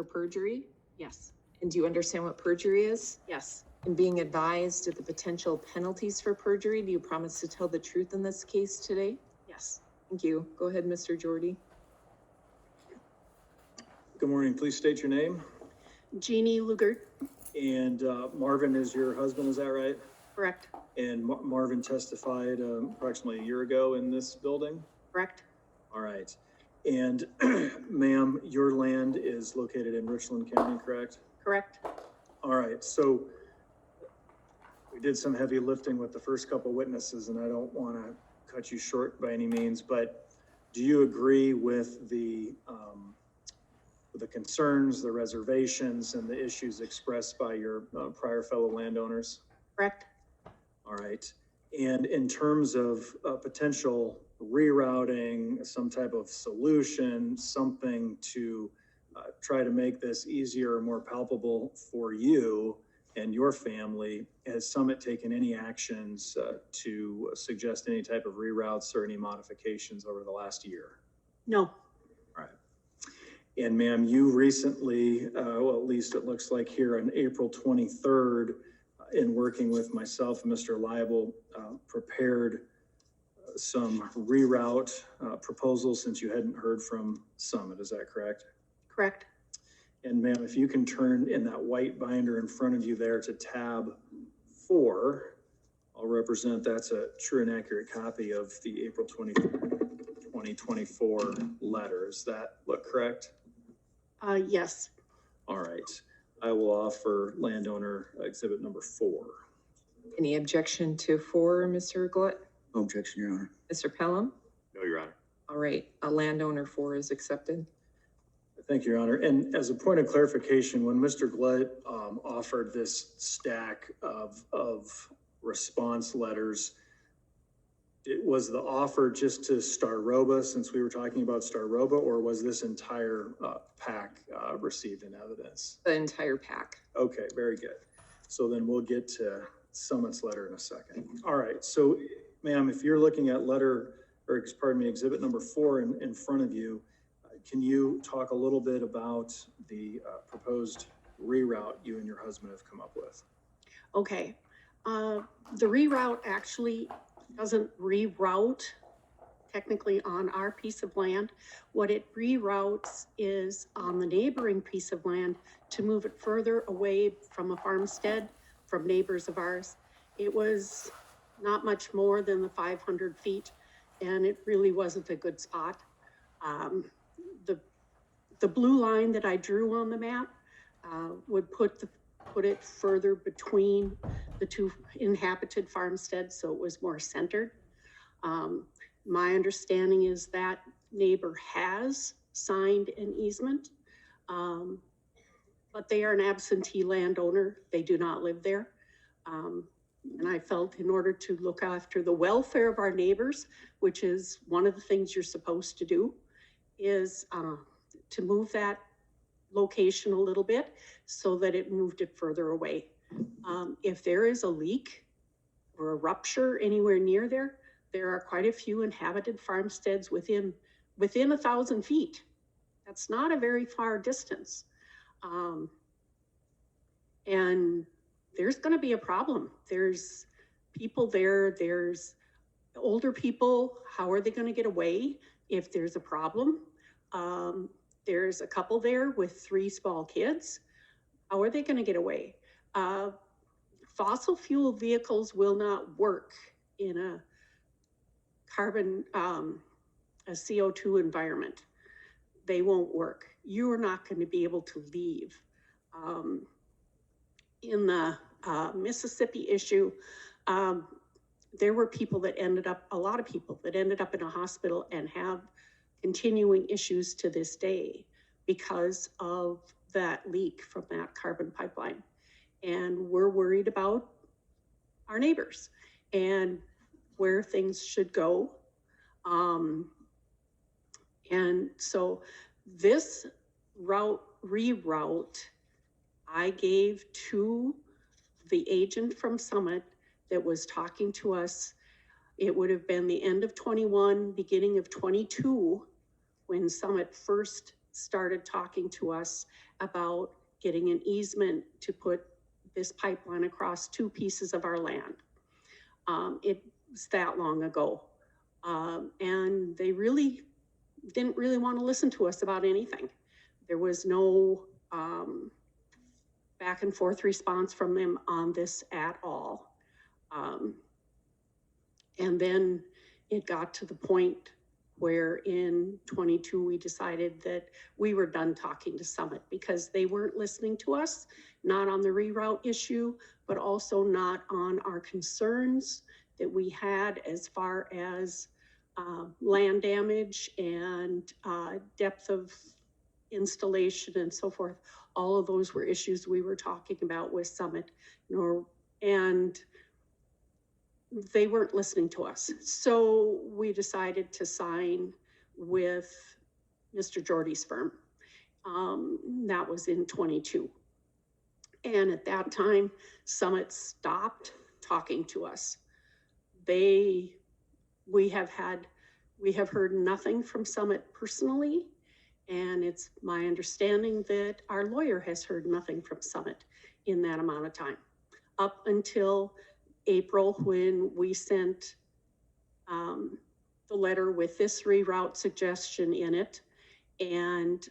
for perjury? Yes. And do you understand what perjury is? Yes. And being advised of the potential penalties for perjury, do you promise to tell the truth in this case today? Yes. Thank you. Go ahead, Mr. Jordy. Good morning. Please state your name. Jeannie Lugert. And Marvin is your husband, is that right? Correct. And Marvin testified approximately a year ago in this building? Correct. All right. And ma'am, your land is located in Richland County, correct? Correct. All right. So we did some heavy lifting with the first couple witnesses, and I don't want to cut you short by any means, but do you agree with the concerns, the reservations, and the issues expressed by your prior fellow landowners? Correct. All right. And in terms of potential rerouting, some type of solution, something to try to make this easier or more palpable for you and your family, has Summit taken any actions to suggest any type of reroutes or any modifications over the last year? No. All right. And ma'am, you recently, well, at least it looks like here on April 23rd, in working with myself and Mr. Liable, prepared some reroute proposals since you hadn't heard from Summit. Is that correct? Correct. And ma'am, if you can turn in that white binder in front of you there to tab 4, I'll represent that's a true and accurate copy of the April 2024 letter. Does that look correct? Yes. All right. I will offer landowner exhibit number 4. Any objection to 4, Mr. Glut? No objection, Your Honor. Mr. Pelham? No, Your Honor. All right, a landowner 4 is accepted. Thank you, Your Honor. And as a point of clarification, when Mr. Glut offered this stack of response letters, was the offer just to Star-Roba, since we were talking about Star-Roba, or was this entire pack received in evidence? The entire pack. Okay, very good. So then we'll get to Summit's letter in a second. All right, so ma'am, if you're looking at exhibit number 4 in front of you, can you talk a little bit about the proposed reroute you and your husband have come up with? Okay. The reroute actually doesn't reroute technically on our piece of land. What it reroutes is on the neighboring piece of land to move it further away from a farmstead, from neighbors of ours. It was not much more than the 500 feet, and it really wasn't a good spot. The blue line that I drew on the map would put it further between the 2 inhabited farmsteads, so it was more centered. My understanding is that neighbor has signed an easement, but they are an absentee landowner. They do not live there. And I felt in order to look after the welfare of our neighbors, which is one of the things you're supposed to do, is to move that location a little bit so that it moved it further away. If there is a leak or a rupture anywhere near there, there are quite a few inhabited farmsteads within 1,000 feet. That's not a very far distance. And there's going to be a problem. There's people there, there's older people. How are they going to get away if there's a problem? There's a couple there with 3 small kids. How are they going to get away? Fossil fuel vehicles will not work in a carbon, a CO2 environment. They won't work. You are not going to be able to leave. In the Mississippi issue, there were people that a lot of people that ended up in a hospital and have continuing issues to this day because of that leak from that carbon pipeline. And we're worried about our neighbors and where things should go. And so this reroute, I gave to the agent from Summit that was talking to us. It would have been the end of 21, beginning of 22, when Summit first started talking to us about getting an easement to put this pipeline across 2 pieces of our land. It was that long ago. And they really didn't really want to listen to us about anything. There was no back and forth response from them on this at all. And then it got to the point where in 22, we decided that we were done talking to Summit because they weren't listening to us, not on the reroute issue, but also not on our concerns that we had as far as land damage and depth of installation and so forth. All of those were issues we were talking about with Summit, and they weren't listening to us. So we decided to sign with Mr. Jordy's firm. That was in 22. And at that time, Summit stopped talking to us. We have heard nothing from Summit personally, and it's my understanding that our lawyer has heard nothing from Summit in that amount of time, up until April, when we sent the letter with this reroute suggestion in it. And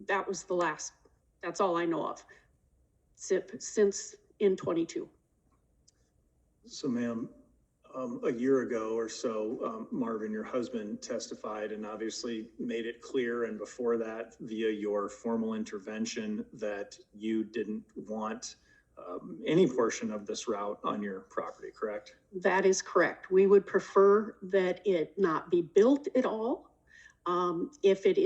that was the last, that's all I know of since in 22. So ma'am, a year ago or so, Marvin, your husband, testified and obviously made it clear, and before that via your formal intervention, that you didn't want any portion of this route on your property, correct? That is correct. We would prefer that it not be built at all. If it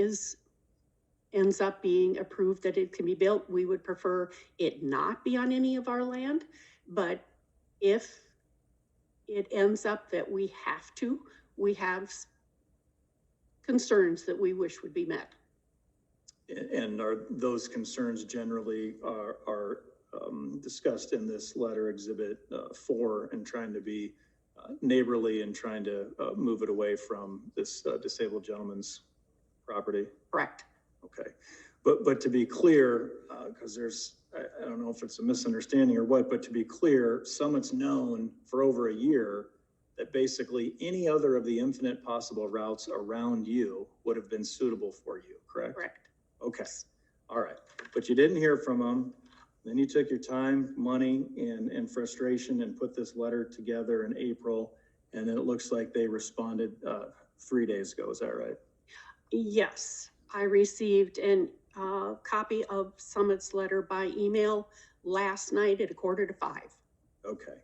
ends up being approved that it can be built, we would prefer it not be on any of our land. But if it ends up that we have concerns that we wish would be met. And are those concerns generally are discussed in this letter, Exhibit 4, and trying to be neighborly and trying to move it away from this disabled gentleman's property? Correct. Okay, but to be clear, because there's, I don't know if it's a misunderstanding or what, but to be clear, Summit's known for over a year that basically any other of the infinite possible routes around you would have been suitable for you, correct? Correct. Okay, all right, but you didn't hear from them. Then you took your time, money, and frustration and put this letter together in April, and then it looks like they responded 3 days ago, is that right? Yes, I received a copy of Summit's letter by email last night at 4:45. Okay,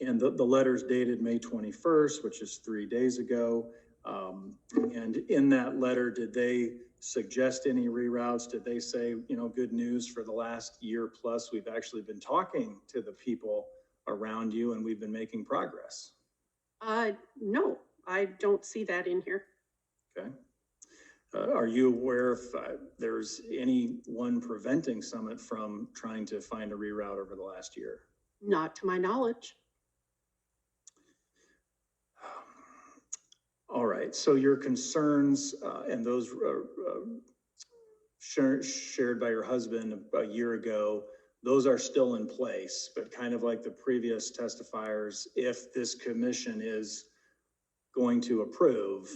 and the letter's dated May 21st, which is 3 days ago. And in that letter, did they suggest any reroutes? Did they say, you know, good news for the last year plus, we've actually been talking to the people around you and we've been making progress? No, I don't see that in here. Okay. Are you aware if there's anyone preventing Summit from trying to find a reroute over the last year? Not to my knowledge. All right, so your concerns and those shared by your husband a year ago, those are still in place, but kind of like the previous testifiers, if this commission is going to approve,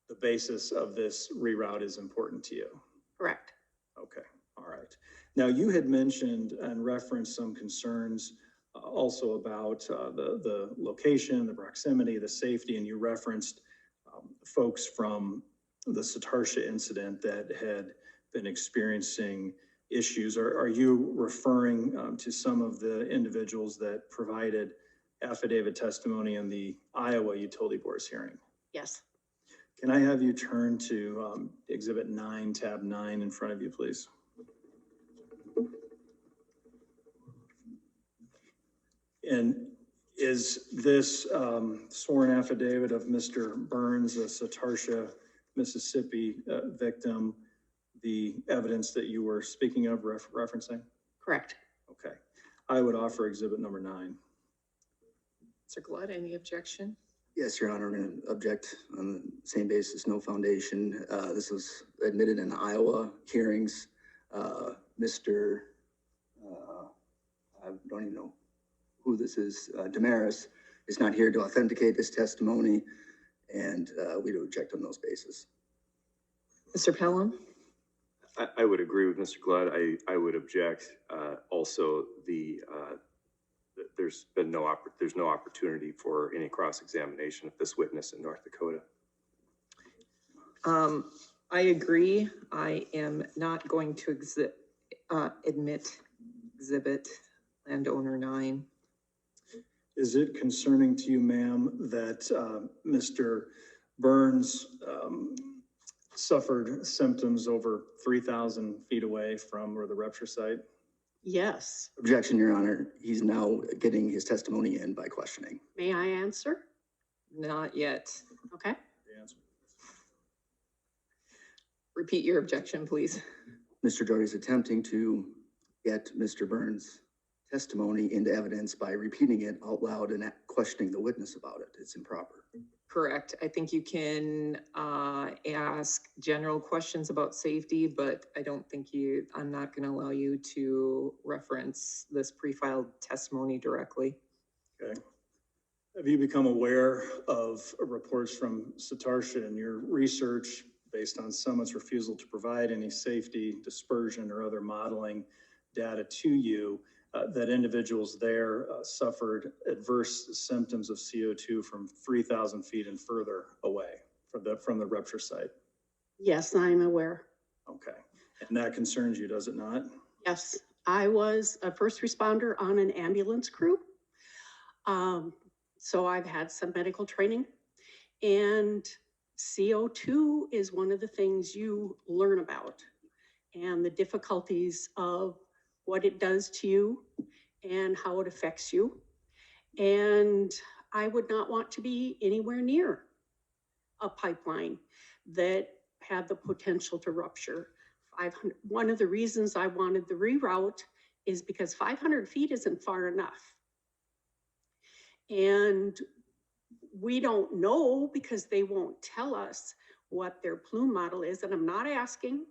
the basis of this reroute is important to you. Correct. Okay, all right. Now you had mentioned and referenced some concerns also about the location, the proximity, the safety, and you referenced folks from the Satarsha incident that had been experiencing issues. Are you referring to some of the individuals that provided affidavit testimony in the Iowa Utility Board's hearing? Yes. Can I have you turn to Exhibit 9, tab 9 in front of you, please? And is this sworn affidavit of Mr. Burns, a Satarsha, Mississippi victim, the evidence that you were speaking of referencing? Correct. Okay. I would offer exhibit number 9. Mr. Glut, any objection? Yes, Your Honor, I'm going to object on the same basis, no foundation. This was admitted in Iowa hearings. Mr. I don't even know who this is, Damaris, is not here to authenticate this testimony, and we do object on those bases. Mr. Pelham? I would agree with Mr. Glad. I would object. Also, there's no opportunity for any cross-examination of this witness in North Dakota. I agree. I am not going to admit exhibit landowner 9. Is it concerning to you, ma'am, that Mr. Burns suffered symptoms over 3,000 feet away from where the rupture site? Yes. Objection, Your Honor. He's now getting his testimony in by questioning. May I answer? Not yet. Okay. The answer. Repeat your objection, please. Mr. Doherty is attempting to get Mr. Burns' testimony into evidence by repeating it out loud and questioning the witness about it. It's improper. Correct. I think you can ask general questions about safety, but I don't think I'm not going to allow you to reference this pre-filed testimony directly. Okay. Have you become aware of reports from Satarsha in your research based on Summit's refusal to provide any safety, dispersion, or other modeling data to you that individuals there suffered adverse symptoms of CO2 from 3,000 feet and further away from the rupture site? Yes, I'm aware. Okay. And that concerns you, does it not? Yes, I was a first responder on an ambulance crew. So I've had some medical training, and CO2 is one of the things you learn about, and the difficulties of what it does to you and how it affects you. And I would not want to be anywhere near a pipeline that had the potential to rupture. 500. One of the reasons I wanted the reroute is because 500 feet isn't far enough. And we don't know because they won't tell us what their plume model is. And I'm not asking,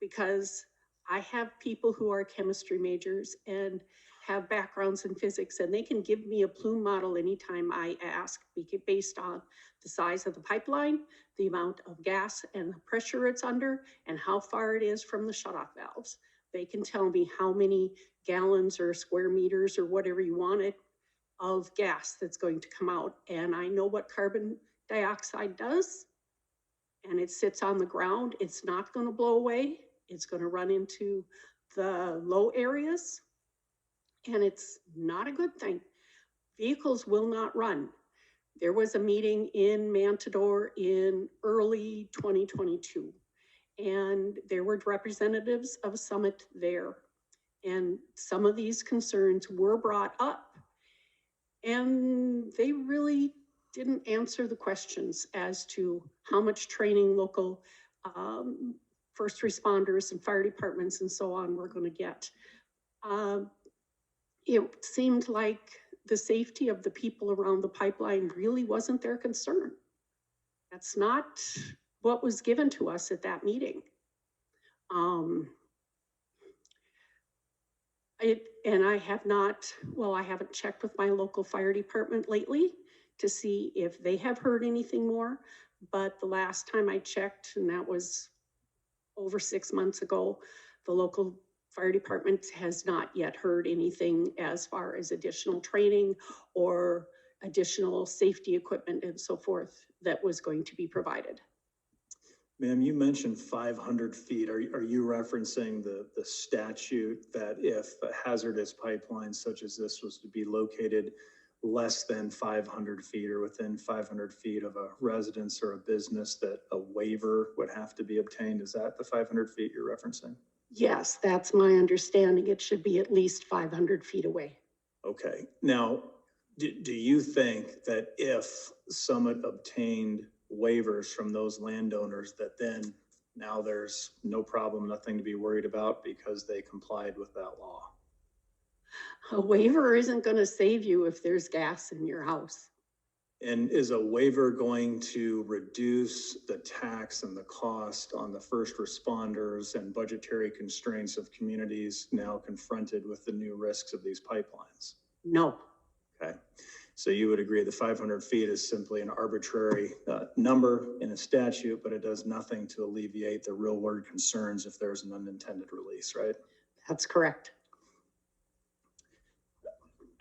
because I have people who are chemistry majors and have backgrounds in physics, and they can give me a plume model anytime I ask, based on the size of the pipeline, the amount of gas and the pressure it's under, and how far it is from the shutoff valves. They can tell me how many gallons or square meters or whatever you want it of gas that's going to come out. And I know what carbon dioxide does, and it sits on the ground. It's not going to blow away. It's going to run into the low areas, and it's not a good thing. Vehicles will not run. There was a meeting in Mantador in early 2022, and there were representatives of Summit there, and some of these concerns were brought up, and they really didn't answer the questions as to how much training local first responders and fire departments and so on we're going to get. It seemed like the safety of the people around the pipeline really wasn't their concern. That's not what was given to us at that meeting. I haven't checked with my local fire department lately to see if they have heard anything more, but the last time I checked, and that was over 6 months ago, the local fire department has not yet heard anything as far as additional training or additional safety equipment and so forth that was going to be provided. Ma'am, you mentioned 500 feet. Are you referencing the statute that if a hazardous pipeline such as this was to be located less than 500 feet or within 500 feet of a residence or a business, that a waiver would have to be obtained? Is that the 500 feet you're referencing? Yes, that's my understanding. It should be at least 500 feet away. Okay. Now, do you think that if Summit obtained waivers from those landowners that then now there's no problem, nothing to be worried about because they complied with that law? A waiver isn't going to save you if there's gas in your house. And is a waiver going to reduce the tax and the cost on the first responders and budgetary constraints of communities now confronted with the new risks of these pipelines? No, Okay, so you would agree the 500 feet is simply an arbitrary number in a statute, but it does nothing to alleviate the real world concerns if there's an unintended release, right? that's correct.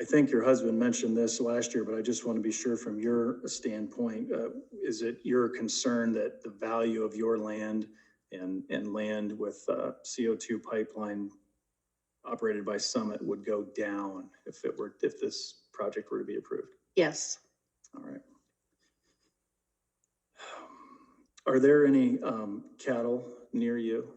I think your husband mentioned this last year, but I just want to be sure from your standpoint, is it your concern that the value of your land and land with CO2 pipeline operated by Summit would go down if this project were to be approved? Yes, All right. Are there any cattle near you?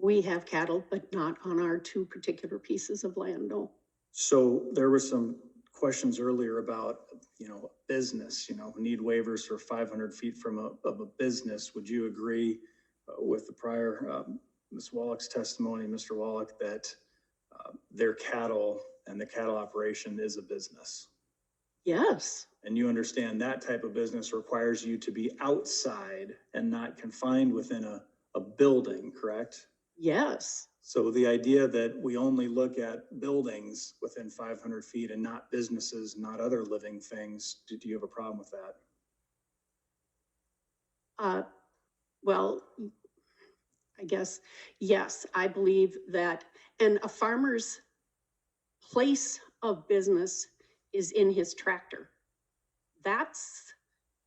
we have cattle, but not on our two particular pieces of land, no. So there were some questions earlier about, business, need waivers for 500 feet from of a business. Would you agree with the prior Ms. Wallach's testimony, Mr. Wallach, that their cattle and the cattle operation is a business? Yes, And you understand that type of business requires you to be outside and not confined within a building, correct? yes, So the idea that we only look at buildings within 500 feet and not businesses, not other living things, do you have a problem with that? well, I guess, yes, I believe that, and a farmer's place of business is in his tractor. That's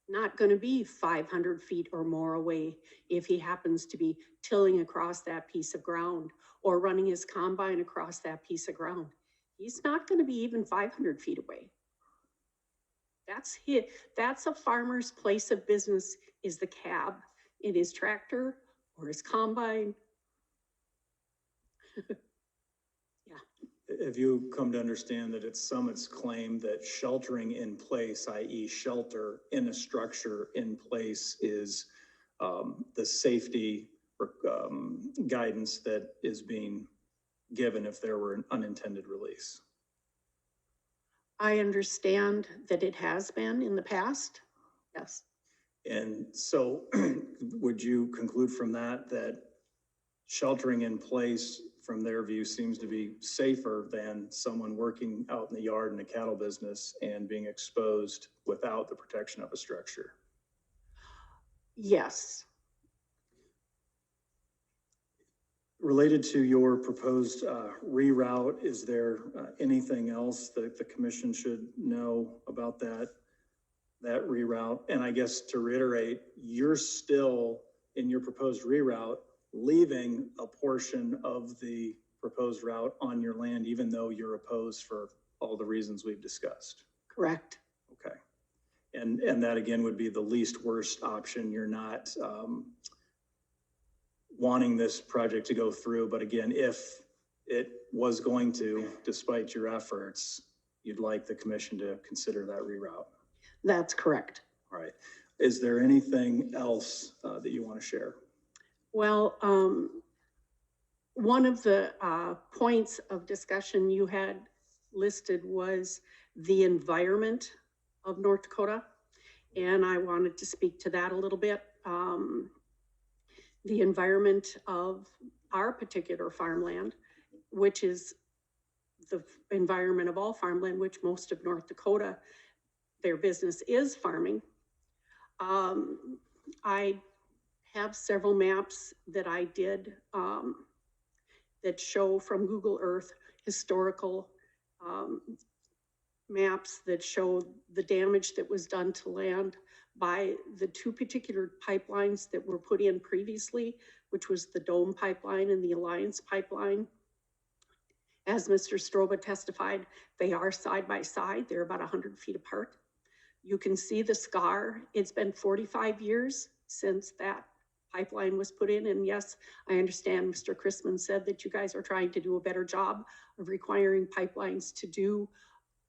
not going to be 500 feet or more away if he happens to be tilling across that piece of ground or running his combine across that piece of ground. He's not going to be even 500 feet away. That's a farmer's place of business, is the cab in his tractor or his combine. Have you come to understand that it's Summit's claim that sheltering in place, i.e. shelter in a structure in place, is the safety guidance that is being given if there were an unintended release? I understand that it has been in the past. Yes. And so would you conclude from that sheltering in place from their view seems to be safer than someone working out in the yard in a cattle business and being exposed without the protection of a structure? Yes. Related to your proposed reroute, is there anything else that the commission should know about that reroute? And I guess to reiterate, you're still in your proposed reroute leaving a portion of the proposed route on your land, even though you're opposed for all the reasons we've discussed. Correct. Okay. And that again would be the least worst option. You're not wanting this project to go through, but again, if it was going to, despite your efforts, you'd like the commission to consider that reroute. That's correct. All right. Is there anything else that you want to share? Well, one of the points of discussion you had listed was the environment of North Dakota. And I wanted to speak to that a little bit. The environment of our particular farmland, which is the environment of all farmland, which most of North Dakota, their business is farming. I have several maps that I did that show from Google Earth historical maps that show the damage that was done to land by the two particular pipelines that were put in previously, which was the Dome pipeline and the Alliance pipeline. As Mr. Stroba testified, they are side by side. They're about 100 feet apart. You can see the scar. It's been 45 years since that pipeline was put in. And yes, I understand Mr. Chrisman said that you guys are trying to do a better job of requiring pipelines to do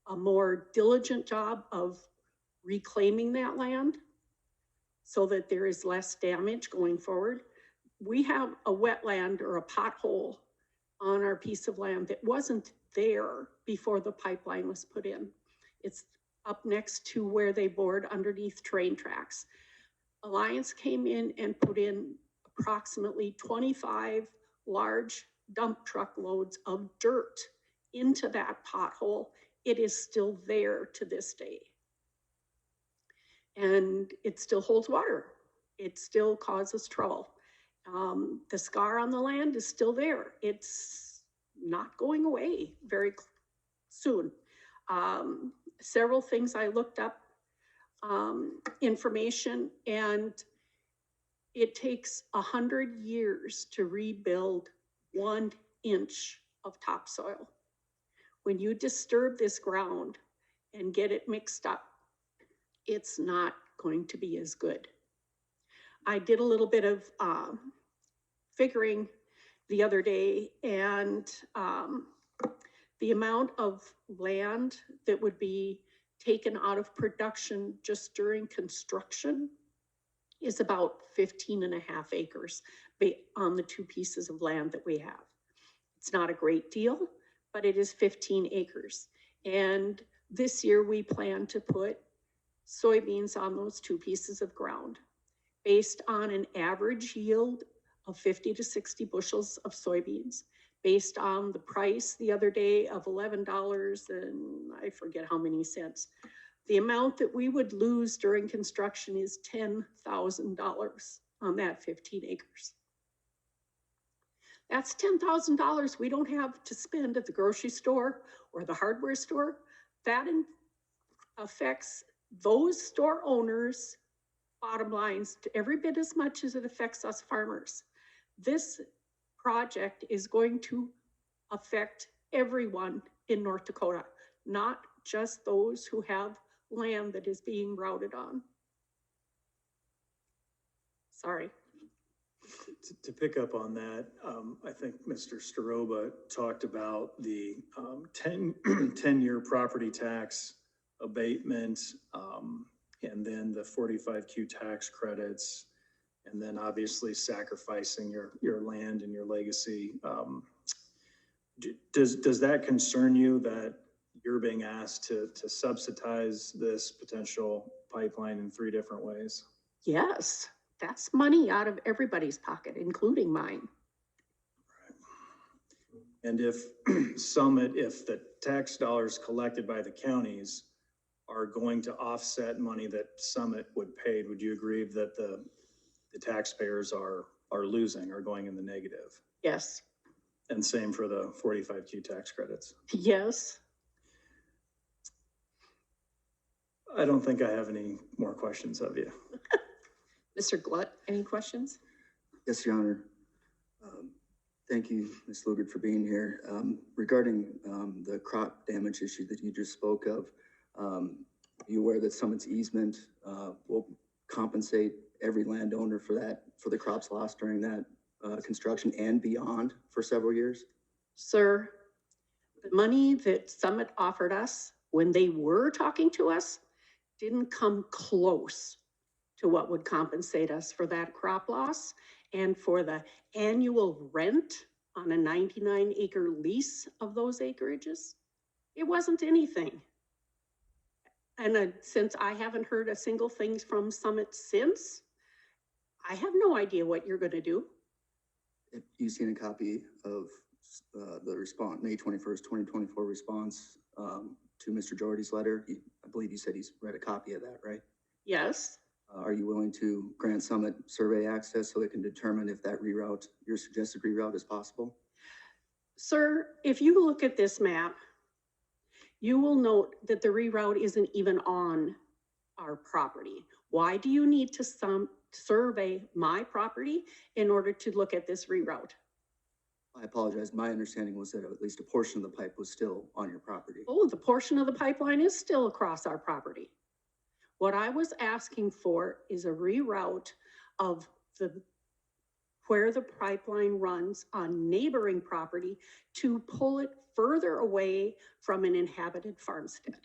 a more diligent job of reclaiming that land so that there is less damage going forward. We have a wetland or a pothole on our piece of land that wasn't there before the pipeline was put in. It's up next to where they bored underneath train tracks. Alliance came in and put in approximately 25 large dump truck loads of dirt into that pothole. It is still there to this day. And it still holds water. It still causes trouble. The scar on the land is still there. It's not going away very soon. Several things I looked up, information, and it takes 100 years to rebuild 1 inch of topsoil. When you disturb this ground and get it mixed up, it's not going to be as good. I did a little bit of figuring the other day, and the amount of land that would be taken out of production just during construction is about 15.5 acres on the 2 pieces of land that we have. It's not a great deal, but it is 15 acres. And this year we plan to put soybeans on those 2 pieces of ground based on an average yield of 50 to 60 bushels of soybeans, based on the price the other day of $11 and I forget how many cents. The amount that we would lose during construction is $10,000 on that 15 acres. That's $10,000 we don't have to spend at the grocery store or the hardware store. That affects those store owners' bottom lines to every bit as much as it affects us farmers. This project is going to affect everyone in North Dakota, not just those who have land that is being routed on. Sorry. To pick up on that, I think Mr. Staroba talked about the 10-year property tax abatement, and then the 45Q tax credits, and then obviously sacrificing your land and your legacy. Does that concern you that you're being asked to subsidize this potential pipeline in 3 different ways? Yes, that's money out of everybody's pocket, including mine. Right. And if if the tax dollars collected by the counties are going to offset money that Summit would pay, would you agree that the taxpayers are losing, are going in the negative? Yes. And same for the 45Q tax credits? Yes. I don't think I have any more questions of you. Mr. Glut, any questions? Yes, Your Honor. Thank you, Ms. Lugert, for being here. Regarding the crop damage issue that you just spoke of, are you aware that Summit's easement will compensate every landowner for the crops lost during that construction and beyond for several years? Sir, the money that Summit offered us when they were talking to us didn't come close to what would compensate us for that crop loss and for the annual rent on a 99-acre lease of those acreages. It wasn't anything. And since I haven't heard a single thing from Summit since, I have no idea what you're going to do. Have you seen a copy of the response, May 21st, 2024 response to Mr. Jordy's letter? I believe you said he's read a copy of that, right? Yes. Are you willing to grant Summit survey access so they can determine if that reroute, your suggested reroute, is possible? Sir, if you look at this map, you will note that the reroute isn't even on our property. Why do you need to survey my property in order to look at this reroute? I apologize. My understanding was that at least a portion of the pipe was still on your property. Oh, the portion of the pipeline is still across our property. What I was asking for is a reroute of where the pipeline runs on neighboring property to pull it further away from an inhabited farmstead.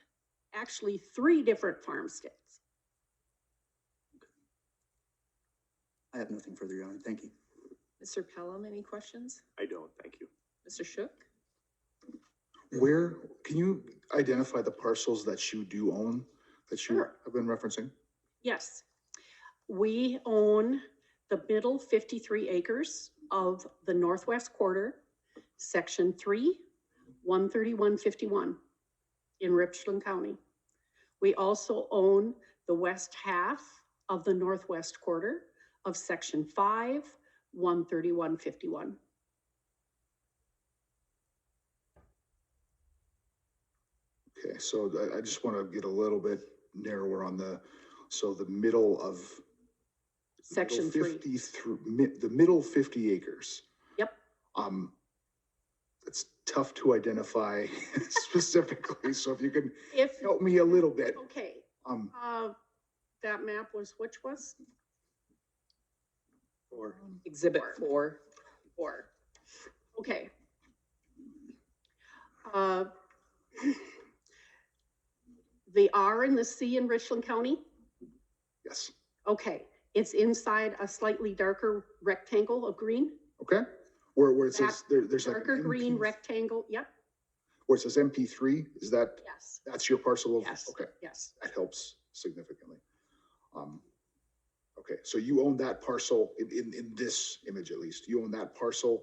Actually, 3 different farmsteads. I have nothing further, Your Honor. Thank you. Mr. Pelham, any questions? I don't, thank you. Mr. Shook? Where, can you identify the parcels that you do own, that you Sure. have been referencing? Yes. We own the middle 53 acres of the northwest quarter, section 3, 13151 in Richland County. We also own the west half of the northwest quarter of section 5, 13151. Okay, so I just want to get a little bit narrower on so the middle of. Section middle 3. 50 through, the middle 50 acres. Yep. It's tough to identify specifically, so if you can If, help me a little bit. okay, that map was, which was? Or Exhibit 4. 4. Okay. The R and the C in Richland County? Yes, Okay, it's inside a slightly darker rectangle of green. okay, where it says, there's like. Darker an green MP rectangle, yep, Where it says MP3, is that, yes, that's your parcel of? yes, Okay, yes, that helps significantly. Okay, so you own that parcel in this image at least, you own that parcel,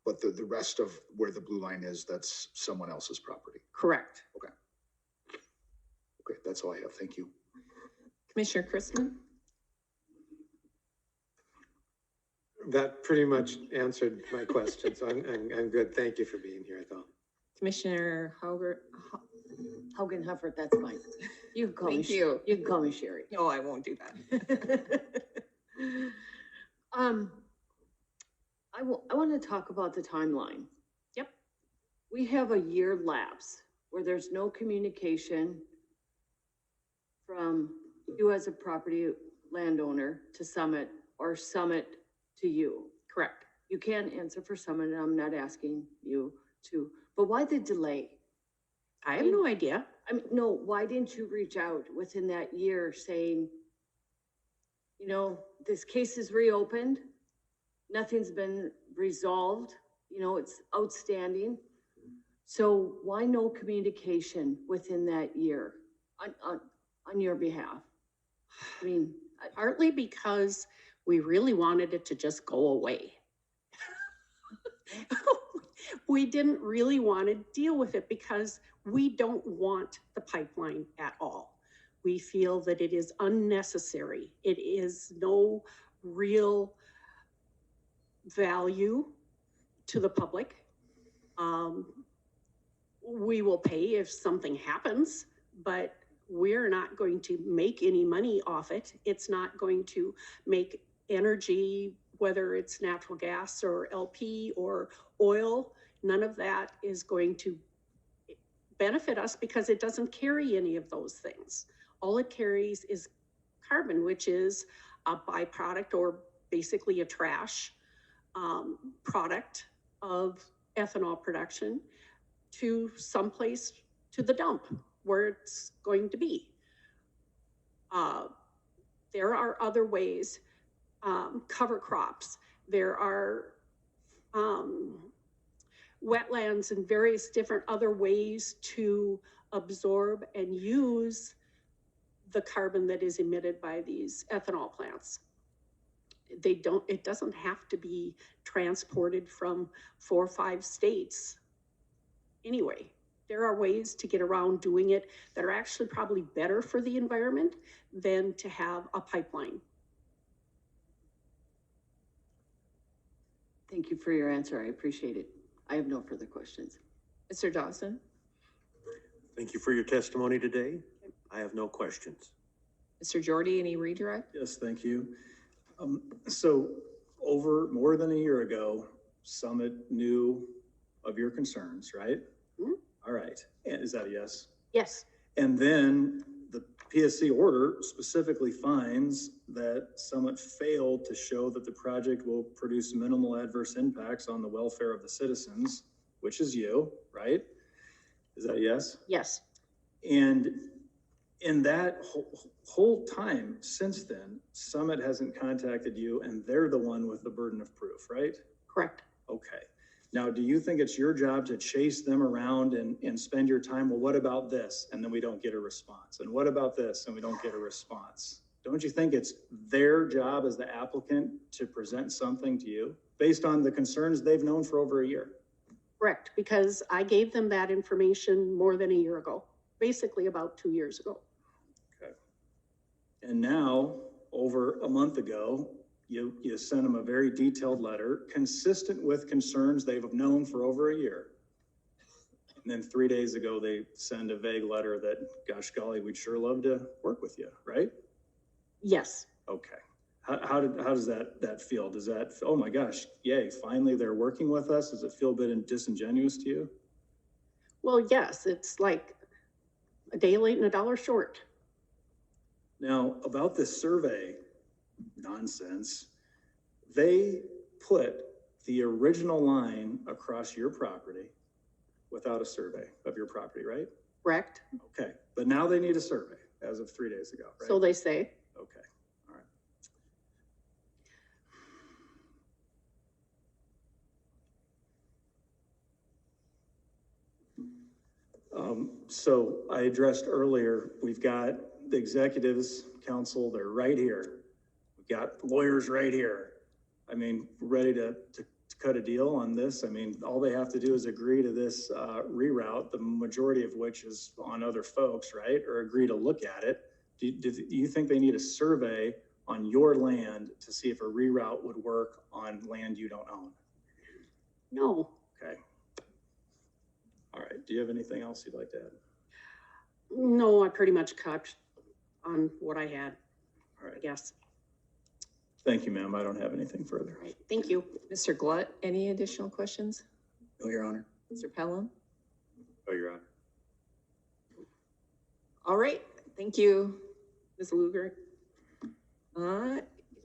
but the rest of where the blue line is, that's someone else's property. correct. Okay, that's all I have, thank you. Commissioner Chrisman? That pretty much answered my question, so I'm good. Thank you for being here, though. Commissioner Hauger? Hogan Hufford, that's fine. You can call me. Thank you. You can call me Sherry. No, I won't do that. I want to talk about the timeline. Yep. We have a year lapse where there's no communication from you as a property landowner to Summit or Summit to you. Correct. You can't answer for Summit, and I'm not asking you to, but why the delay? I have no idea. I mean, no, why didn't you reach out within that year saying, you know, this case is reopened, nothing's been resolved, you know, it's outstanding. So why no communication within that year on your behalf? I mean, Partly because we really wanted it to just go away. We didn't really want to deal with it because we don't want the pipeline at all. We feel that it is unnecessary. It is no real value to the public. We will pay if something happens, but we're not going to make any money off it. It's not going to make energy, whether it's natural gas or LP or oil, none of that is going to benefit us because it doesn't carry any of those things. All it carries is carbon, which is a byproduct or basically a trash product of ethanol production to someplace, to the dump where it's going to be. There are other ways, cover crops. There are wetlands and various different other ways to absorb and use the carbon that is emitted by these ethanol plants. It doesn't have to be transported from 4 or 5 states. Anyway, there are ways to get around doing it that are actually probably better for the environment than to have a pipeline. thank you for your answer. I appreciate it. I have no further questions. Mr. Dawson? Thank you for your testimony today. I have no questions. Mr. Jordy, any redirect? Yes, thank you. So over more than a year ago, Summit knew of your concerns, right? Mhm. All right, and is that a yes? Yes, And then the PSC order specifically finds that Summit failed to show that the project will produce minimal adverse impacts on the welfare of the citizens, which is you, right? Is that a yes? yes, And in that whole time since then, Summit hasn't contacted you and they're the one with the burden of proof, right? correct. Okay. Now, do you think it's your job to chase them around and spend your time? Well, what about this? And then we don't get a response. And what about this? And we don't get a response. Don't you think it's their job as the applicant to present something to you based on the concerns they've known for over a year? Correct, because I gave them that information more than a year ago, basically about 2 years ago. Okay. And now, over a month ago, you sent them a very detailed letter consistent with concerns they've known for over a year. And then 3 days ago, they send a vague letter that, gosh golly, we'd sure love to work with you, right? Yes. Okay. How does that feel? Does that, oh my gosh, yay, finally they're working with us? Does it feel a bit disingenuous to you? Well, yes, it's like a day late and a dollar short. Now, about this survey nonsense, they put the original line across your property without a survey of your property, right? Correct. Okay, but now they need a survey as of 3 days ago, right? So they say. Okay, all right. So I addressed earlier, we've got the executives council, they're right here. We've got lawyers right here. I mean, ready to cut a deal on this. I mean, all they have to do is agree to this reroute, the majority of which is on other folks, right? Or agree to look at it. Do you think they need a survey on your land to see if a reroute would work on land you don't own? No. Okay. All right. Do you have anything else you'd like to add? No, I pretty much cut on what I had. All right. I guess. Thank you, ma'am. I don't have anything further. Right. Thank you. Mr. Glut, any additional questions? No, Your Honor. Mr. Pelham? Oh, Your Honor. All right, thank you, Ms. Luger.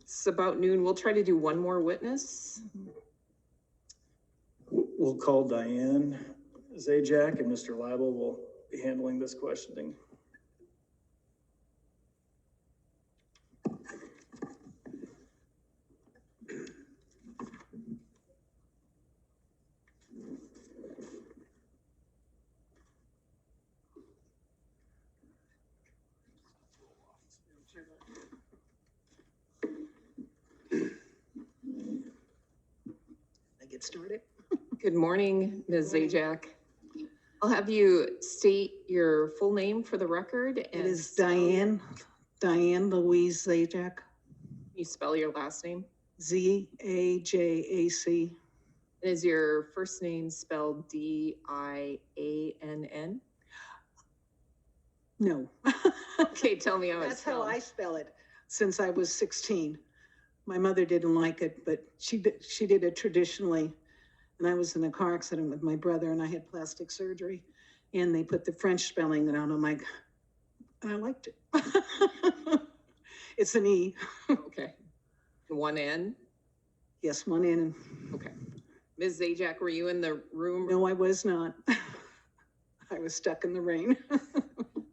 It's about noon. We'll try to do one more witness. We'll call Diane Zajac, and Mr. Leibel will be handling this questioning. Get started. Good morning, Ms. Zajac. I'll have you state your full name for the record. It is Diane Louise Zajac, Can you spell your last name? Zajac. Is your first name spelled Diann? No. Okay, tell me how it's That's how spelled. I spell it since I was 16. My mother didn't like it, but she did it traditionally. And I was in a car accident with my brother and I had plastic surgery and they put the French spelling down. I'm like, and I liked it. It's an E. Okay. One N? Yes, one N. Okay. Ms. Zajac, were you in the room? No, I was not. I was stuck in the rain.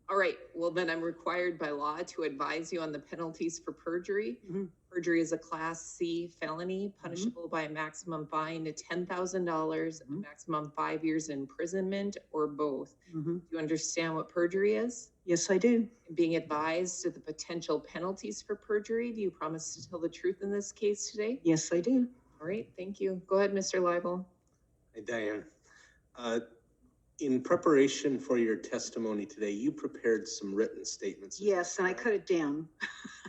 All right, well then I'm required by law to advise you on the penalties for perjury. Mhm. Perjury is a Class C felony punishable by a maximum fine of $10,000, a maximum 5 years imprisonment, or both. Mhm. Do you understand what perjury is? Yes, I do. Being advised of the potential penalties for perjury, do you promise to tell the truth in this case today? Yes, I do. All right, thank you. Go ahead, Mr. Leibel. Hi, Diane. In preparation for your testimony today, you prepared some written statements. Yes, and I cut it down.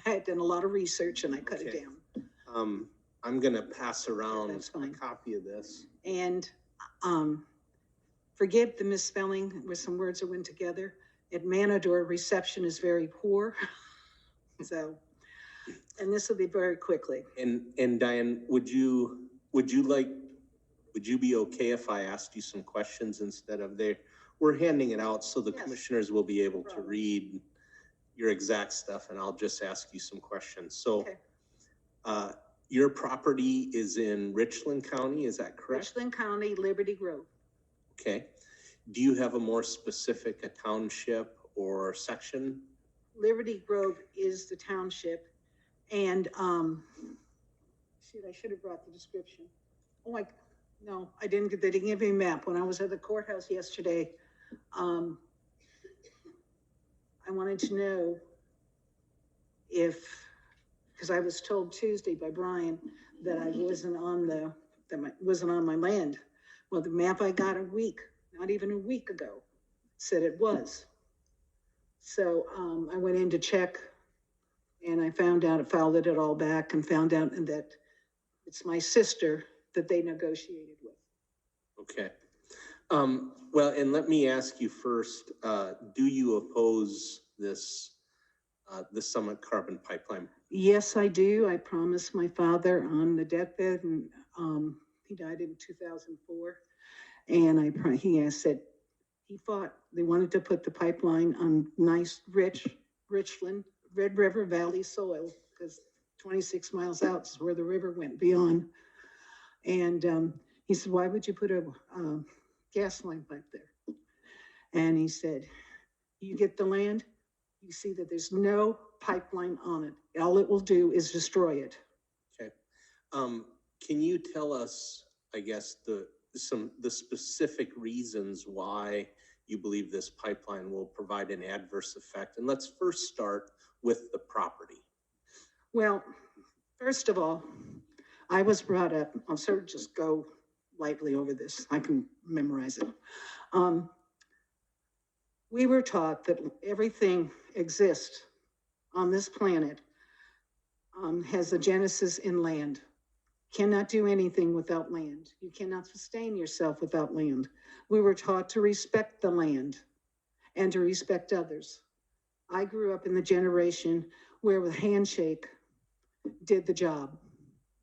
I had done a lot of research and I cut it Okay. down. I'm gonna pass around That's a fine. copy of this. And forgive the misspelling with some words that went together. At Manador, reception is very poor. So, and this will be very quickly. And Diane, would you be okay if I asked you some questions instead of we're handing it out so the Yes. commissioners will be able to Problem. read your exact stuff and I'll just ask you some questions. So, Okay. Your property is in Richland County, is that correct? Richland County, Liberty Grove. Okay. Do you have a more specific, a township or section? Liberty Grove is the township. And, shoot, I should have brought the description. Oh, No, I didn't get, they didn't give me a map. When I was at the courthouse yesterday, I wanted to know if, because I was told Tuesday by Brian that I wasn't on wasn't on my land. Well, the map I got not even a week ago, said it was. So I went in to check, and I found out, I followed it all back and found out that it's my sister that they negotiated with. Okay. Well, and let me ask you first, do you oppose this, the Summit Carbon Pipeline? Yes, I do. I promised my father on the deathbed, and he died in 2004. And he said, he fought, they wanted to put the pipeline on nice, rich, Richland, Red River Valley soil, because 26 miles out is where the river went beyond. And he said, why would you put a gas line pipe there? And he said, you get the land, you see that there's no pipeline on it. All it will do is destroy it. Okay. Can you tell us, I guess, the specific reasons why you believe this pipeline will provide an adverse effect? And let's first start with the property. Well, first of all, I was brought up, I'll sort of just go lightly over this. I can memorize it. We were taught that everything exists on this planet has a genesis in land. Cannot do anything without land. You cannot sustain yourself without land. We were taught to respect the land and to respect others. I grew up in the generation where the handshake did the job.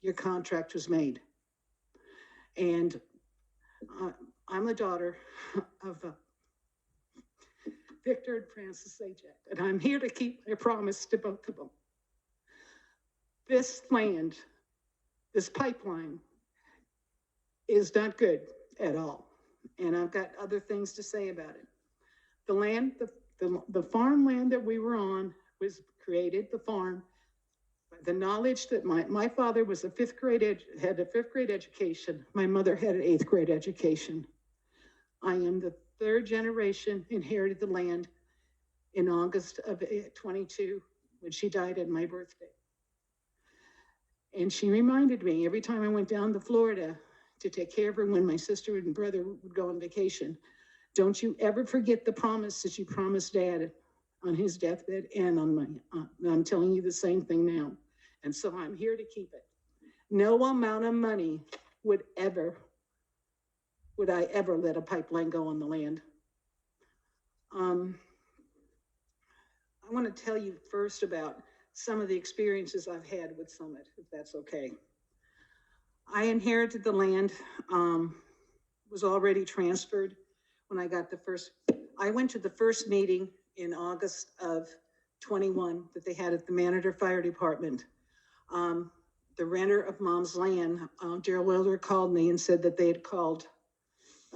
Your contract was made. And I'm the daughter of Victor and Frances Zajac, and I'm here to keep my promise to both of them. This land, this pipeline is not good at all. And I've got other things to say about it. The land, the farmland that we were on was created, the farm, by the knowledge that my father was had a fifth grade education. My mother had an 8th grade education. I am the 3rd generation, inherited the land in August of 22 when she died on my birthday. And she reminded me every time I went down to Florida to take care of her when my sister and brother would go on vacation, don't you ever forget the promise that you promised Dad on his deathbed and on mine. I'm telling you the same thing now. And so I'm here to keep it. No amount of money would I ever let a pipeline go on the land. I want to tell you first about some of the experiences I've had with Summit, if that's okay. I inherited the land, was already transferred when I got I went to the first meeting in August of 21 that they had at the Manager Fire Department. The renter of Mom's land, Gerald Wilder, called me and said that they had called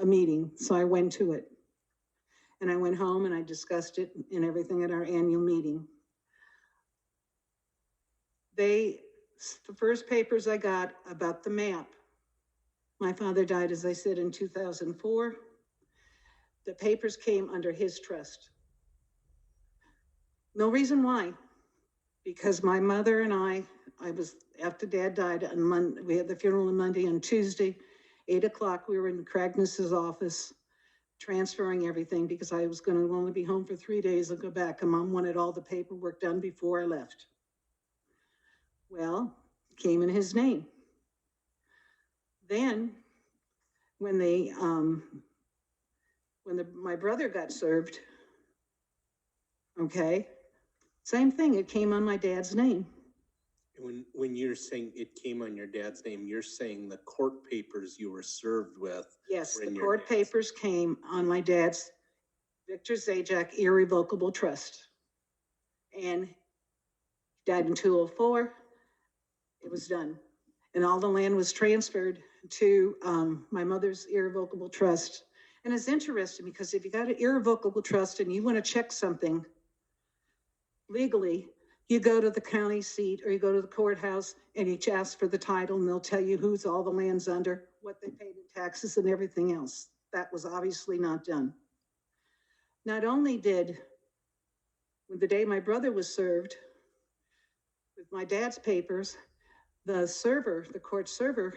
a meeting. So I went to it. And I went home and I discussed it and everything at our annual meeting. The first papers I got about the map, my father died, as I said, in 2004. The papers came under his trust. No reason why, because my mother and I was, after Dad died on Monday, we had the funeral on Monday. On Tuesday, 8 o'clock, we were in Cragness's office transferring everything because I was going to only be home for 3 days and go back, and Mom wanted all the paperwork done before I left. Well, it came in his name. Then when my brother got served, okay, same thing, it came on my dad's name. When you're saying it came on your dad's name, you're saying the court papers you were served with? Yes, the court papers came on my dad's, Victor Zajac, irrevocable trust. And he died in 2004. It was done. And all the land was transferred to my mother's irrevocable trust. And it's interesting because if you got an irrevocable trust and you want to check something legally, you go to the county seat or you go to the courthouse and you ask for the title and they'll tell you who's all the land's under, what they paid in taxes and everything else. That was obviously not done. Not only did, the day my brother was served with my dad's papers, the server, the court server,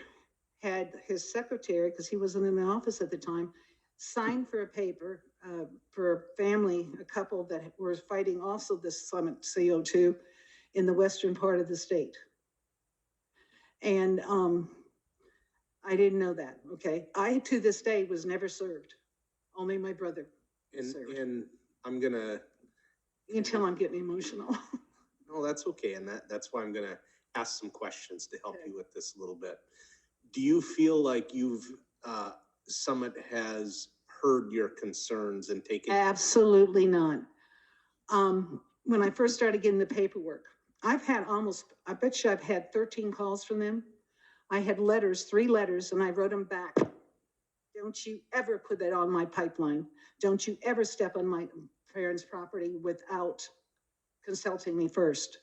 had his secretary, because he wasn't in the office at the time, sign for a paper for a family, a couple that were fighting also this Summit CO2 in the western part of the state. And I didn't know that, okay? I, to this day, was never served. Only my brother was served. And I'm gonna, You can tell I'm getting emotional. no, that's okay. And that's why I'm gonna ask some questions to help you with this a little bit. Do you feel like Summit has heard your concerns and taken? Absolutely not. When I first started getting the paperwork, I've had I bet you I've had 13 calls from them. I had letters, 3 letters, and I wrote them back. Don't you ever put that on my pipeline. Don't you ever step on my parents' property without consulting me first.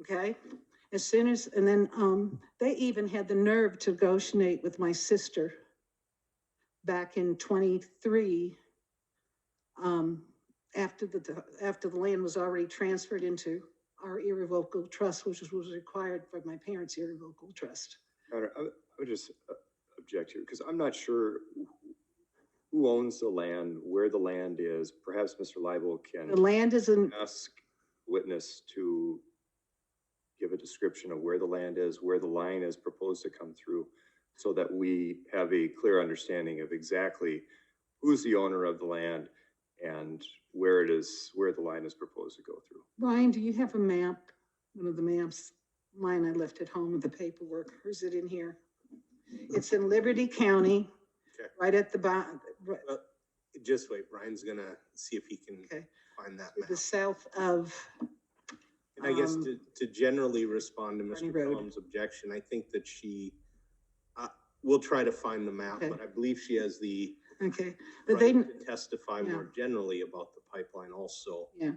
Okay? As soon as, and then they even had the nerve to negotiate with my sister back in 23, after the land was already transferred into our irrevocable trust, which was required for my parents' irrevocable trust. I would just object here, because I'm not sure who owns the land, where the land is. Perhaps Mr. Leibel can The land is in, ask witness to give a description of where the land is, where the line is proposed to come through, so that we have a clear understanding of exactly who's the owner of the land and where the line is proposed to go through. Ryan, do you have a map? One of the maps? Mine I left at home with the paperwork. Or is it in here? It's in Liberty County, Okay. right at the bottom, Well, just wait, Brian's gonna see if he can Okay. find that to map. the south of, And I guess to generally respond to Barney Mr. Road. Cullum's objection, I think that we'll try to find the map, Okay. but I believe she has the okay, but they, right to testify yeah. more generally about the pipeline also. yeah.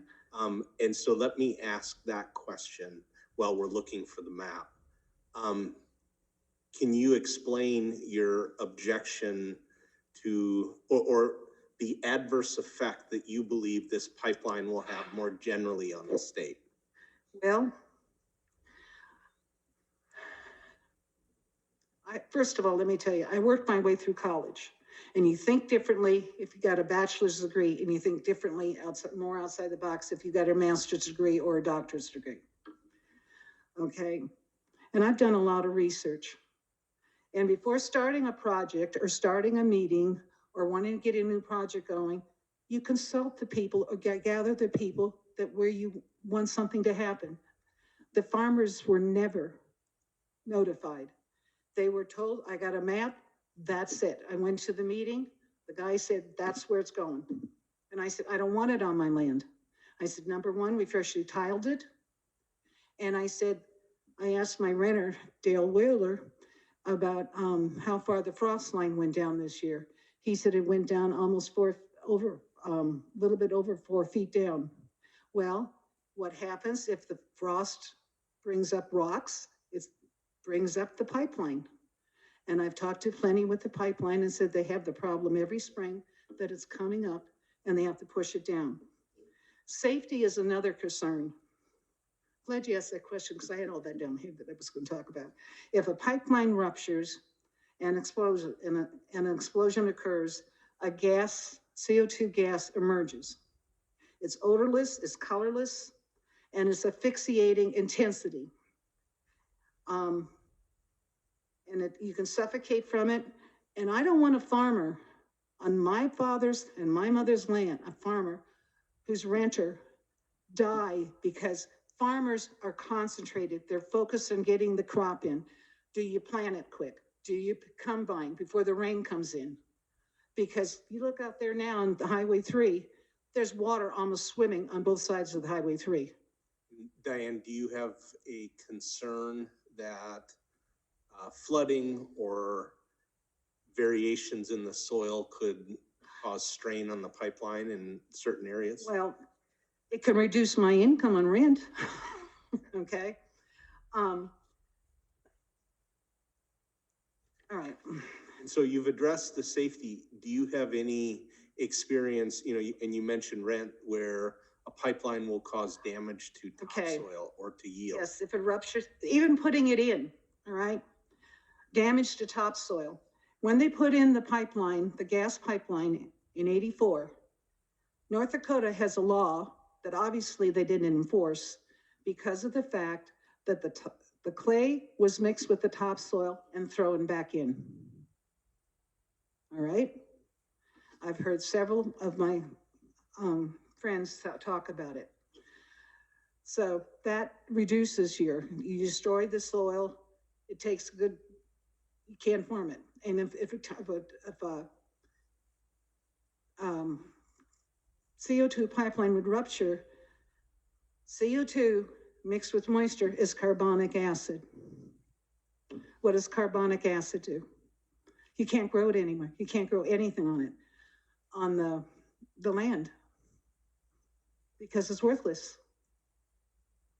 And so let me ask that question while we're looking for the map. Can you explain your objection to, or the adverse effect that you believe this pipeline will have more generally on the state? Well, first of all, let me tell you, I worked my way through college, and you think differently if you got a bachelor's degree, and you think differently more outside the box if you got a master's degree or a doctor's degree. Okay, and I've done a lot of research. And before starting a project or starting a meeting or wanting to get a new project going, you consult the people or gather the people that where you want something to happen. The farmers were never notified. They were told, I got a map, that's it. I went to the meeting, the guy said, that's where it's going. And I said, I don't want it on my land. I said, number one, we freshly tiled it. And I said, I asked my renter, Dale Wheeler, about how far the frost line went down this year. He said it went down almost little bit over 4 feet down. Well, what happens if the frost brings up rocks? It brings up the pipeline. And I've talked to plenty with the pipeline and said they have the problem every spring that it's coming up and they have to push it down. Safety is another concern. Glad you asked that question because I had all that down here that I was going to talk about. If a pipeline ruptures and an explosion occurs, a gas, CO2 gas emerges. It's odorless, it's colorless, and it's asphyxiating intensity. And you can suffocate from it. And I don't want a farmer on my father's and my mother's land, a farmer whose renter die because farmers are concentrated. They're focused on getting the crop in. Do you plant it quick? Do you combine before the rain comes in? Because you look out there now on the Highway 3, there's water almost swimming on both sides of the Highway 3. Diane, do you have a concern that flooding or variations in the soil could cause strain on the pipeline in certain areas? Well, it can reduce my income on rent, okay? All right, So you've addressed the safety. Do you have any experience, and you mentioned rent, where a pipeline will cause damage to Okay. topsoil or to yield? Yes, if it ruptures, even putting it in, all right? Damage to topsoil. When they put in the pipeline, the gas pipeline in 84, North Dakota has a law that obviously they didn't enforce because of the fact that the clay was mixed with the topsoil and thrown back in. All right? I've heard several of my friends talk about it. So that reduces you destroy the soil. It takes you can't farm it. And if a CO2 pipeline would rupture, CO2 mixed with moisture is carbonic acid. What does carbonic acid do? You can't grow it anymore. You can't grow anything on it, on the land, because it's worthless.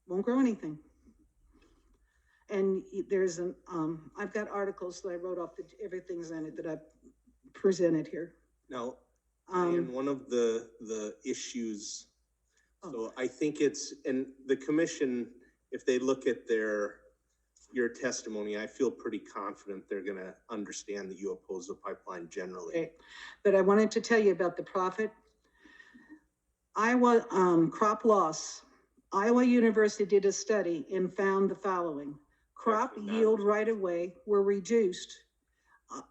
Won't grow anything. And there's I've got articles that I wrote off, everything's in it that I've presented here. Now, and one of the issues, so I think and the commission, if they look at your testimony, I feel pretty confident they're gonna understand that you oppose the pipeline generally. Okay. But I wanted to tell you about the profit. Iowa crop loss. Iowa University did a study and found the following. Crop yield right away were reduced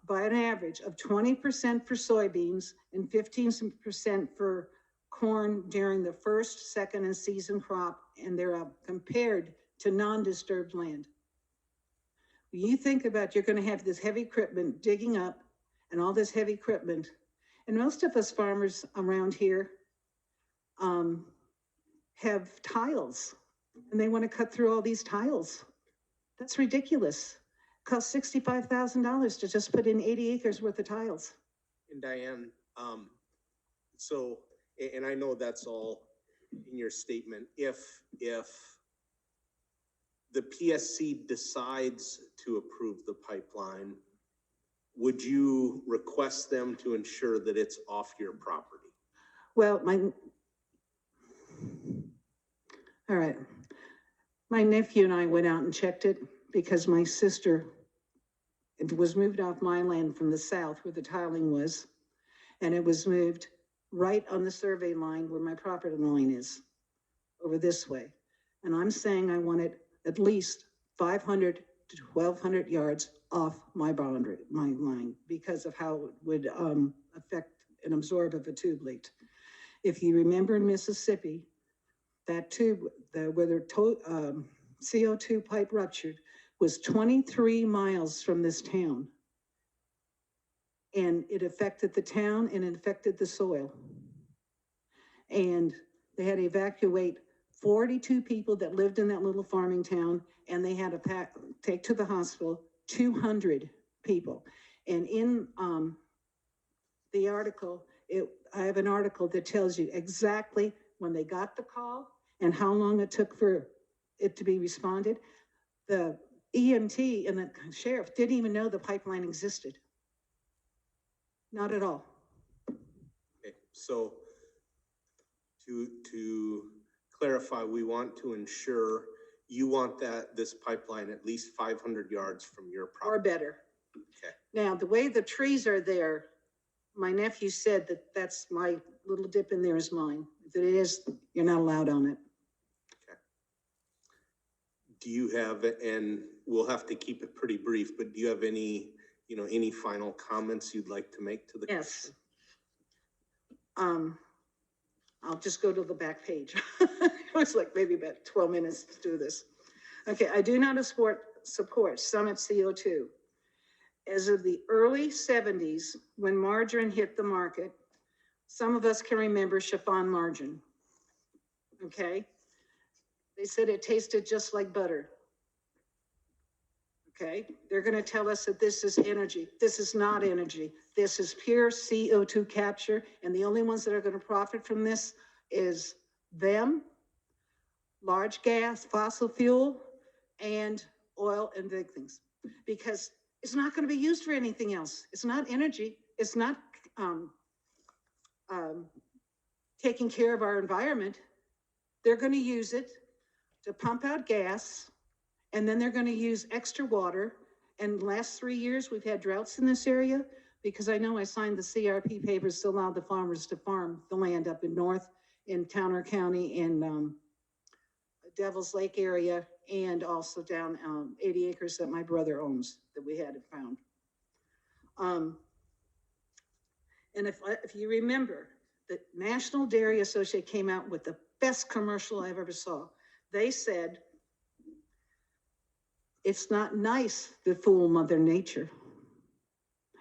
by an average of 20% for soybeans and 15% for corn during the first, second, and season crop, and they're compared to non-disturbed land. When you think about you're going to have this heavy equipment digging up and all this heavy equipment, and most of us farmers around here have tiles, and they want to cut through all these tiles. That's ridiculous. It costs $65,000 to just put in 80 acres worth of tiles. And Diane, so, and I know that's all in your statement, if the PSC decides to approve the pipeline, would you request them to ensure that it's off your property? Well, all right. My nephew and I went out and checked it because my sister, it was moved off my land from the south where the tiling was, and it was moved right on the survey line where my property line is, over this way. And I'm saying I want it at least 500 to 1,200 yards off my boundary, my line, because of how it would affect and absorb of a tube leak. If you remember in Mississippi, that tube, where the CO2 pipe ruptured, was 23 miles from this town. And it affected the town and it affected the soil. And they had to evacuate 42 people that lived in that little farming town, and they had to take to the hospital 200 people. And in the article, I have an article that tells you exactly when they got the call and how long it took for it to be responded. The EMT and the sheriff didn't even know the pipeline existed. Not at all. Okay, so to clarify, we want to ensure you want this pipeline at least 500 yards from your property. Or better. Okay. Now, the way the trees are there, my nephew said that that's my little dip in there is mine. If it is, you're not allowed on it. Okay. Do you have, and we'll have to keep it pretty brief, but do you have any final comments you'd like to make to the Yes. I'll just go to the back page. It was like maybe about 12 minutes to do this. Okay, I do not support Summit CO2. As of the early 70s, when margarine hit the market, some of us can remember chiffon margarine. Okay? They said it tasted just like butter. Okay? They're going to tell us that this is energy. This is not energy. This is pure CO2 capture, and the only ones that are going to profit from this is them, large gas, fossil fuel, and oil and big things. Because It's not gonna be used for anything else. It's not energy. It's not, taking care of our environment. They're gonna use it to pump out gas, and then they're gonna use extra water. And last 3 years, we've had droughts in this area, because I know I signed the CRP papers to allow the farmers to farm the land up in north, in Towner County, in Devil's Lake area, and also down 80 acres that my brother owns that we had found. And if you remember, the National Dairy Association came out with the best commercial I've ever saw. They said, it's not nice to fool Mother Nature.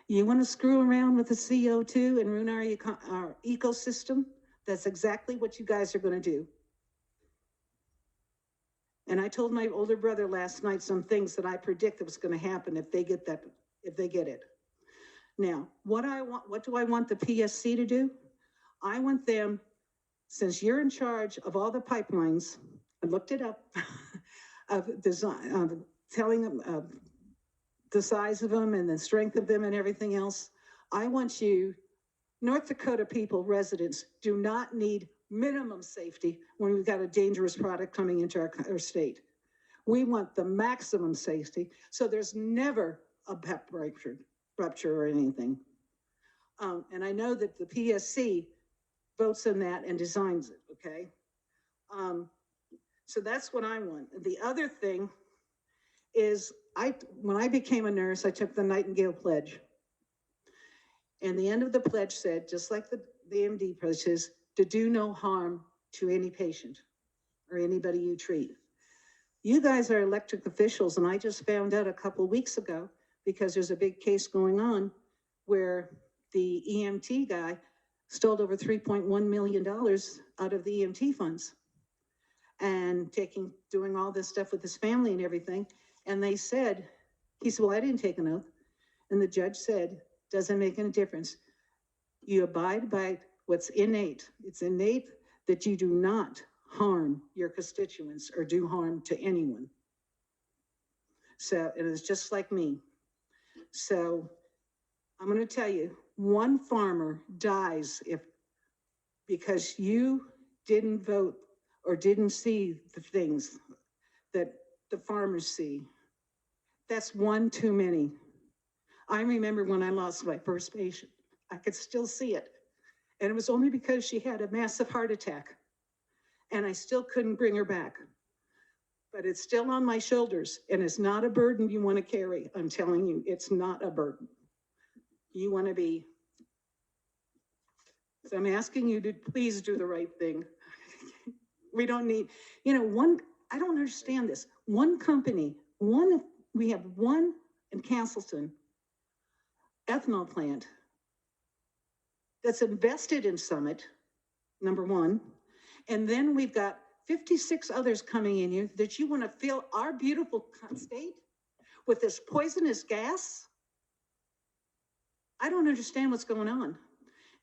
You want to screw around with the CO2 and ruin our ecosystem? That's exactly what you guys are going to do. And I told my older brother last night some things that I predict that was going to happen if they get it. Now, what do I want the PSC to do? I want them, since you're in charge of all the pipelines, I looked it up, of design, telling them the size of them and the strength of them and everything else. I want you, North Dakota people, residents, do not need minimum safety when we've got a dangerous product coming into our state. We want the maximum safety, so there's never a PEP rupture or anything. And I know that the PSC votes on that and designs it, okay? So that's what I want. The other thing is, when I became a nurse, I took the Nightingale Pledge. And the end of the pledge said, just like the MD pledge says, to do no harm to any patient or anybody you treat. You guys are elected officials, and I just found out a couple of weeks ago, because there's a big case going on where the EMT guy stole over $3.1 million out of the EMT funds and doing all this stuff with his family and everything. And he said, well, I didn't take an oath. And the judge said, doesn't make any difference. You abide by what's innate. It's innate that you do not harm your constituents or do harm to anyone. So it is just like me. So I'm going to tell you, one farmer dies because you didn't vote or didn't see the things that the farmers see. That's one too many. I remember when I lost my first patient, I could still see it. And it was only because she had a massive heart attack and I still couldn't bring her back. But it's still on my shoulders, and it's not a burden you want to carry. I'm telling you, it's not a burden. You want to be. So I'm asking you to please do the right thing. We don't need, I don't understand this. One company, we have one in Castleton ethanol plant that's invested in Summit, number one. And then we've got 56 others coming in here that you want to fill our beautiful state with this poisonous gas. I don't understand what's going on.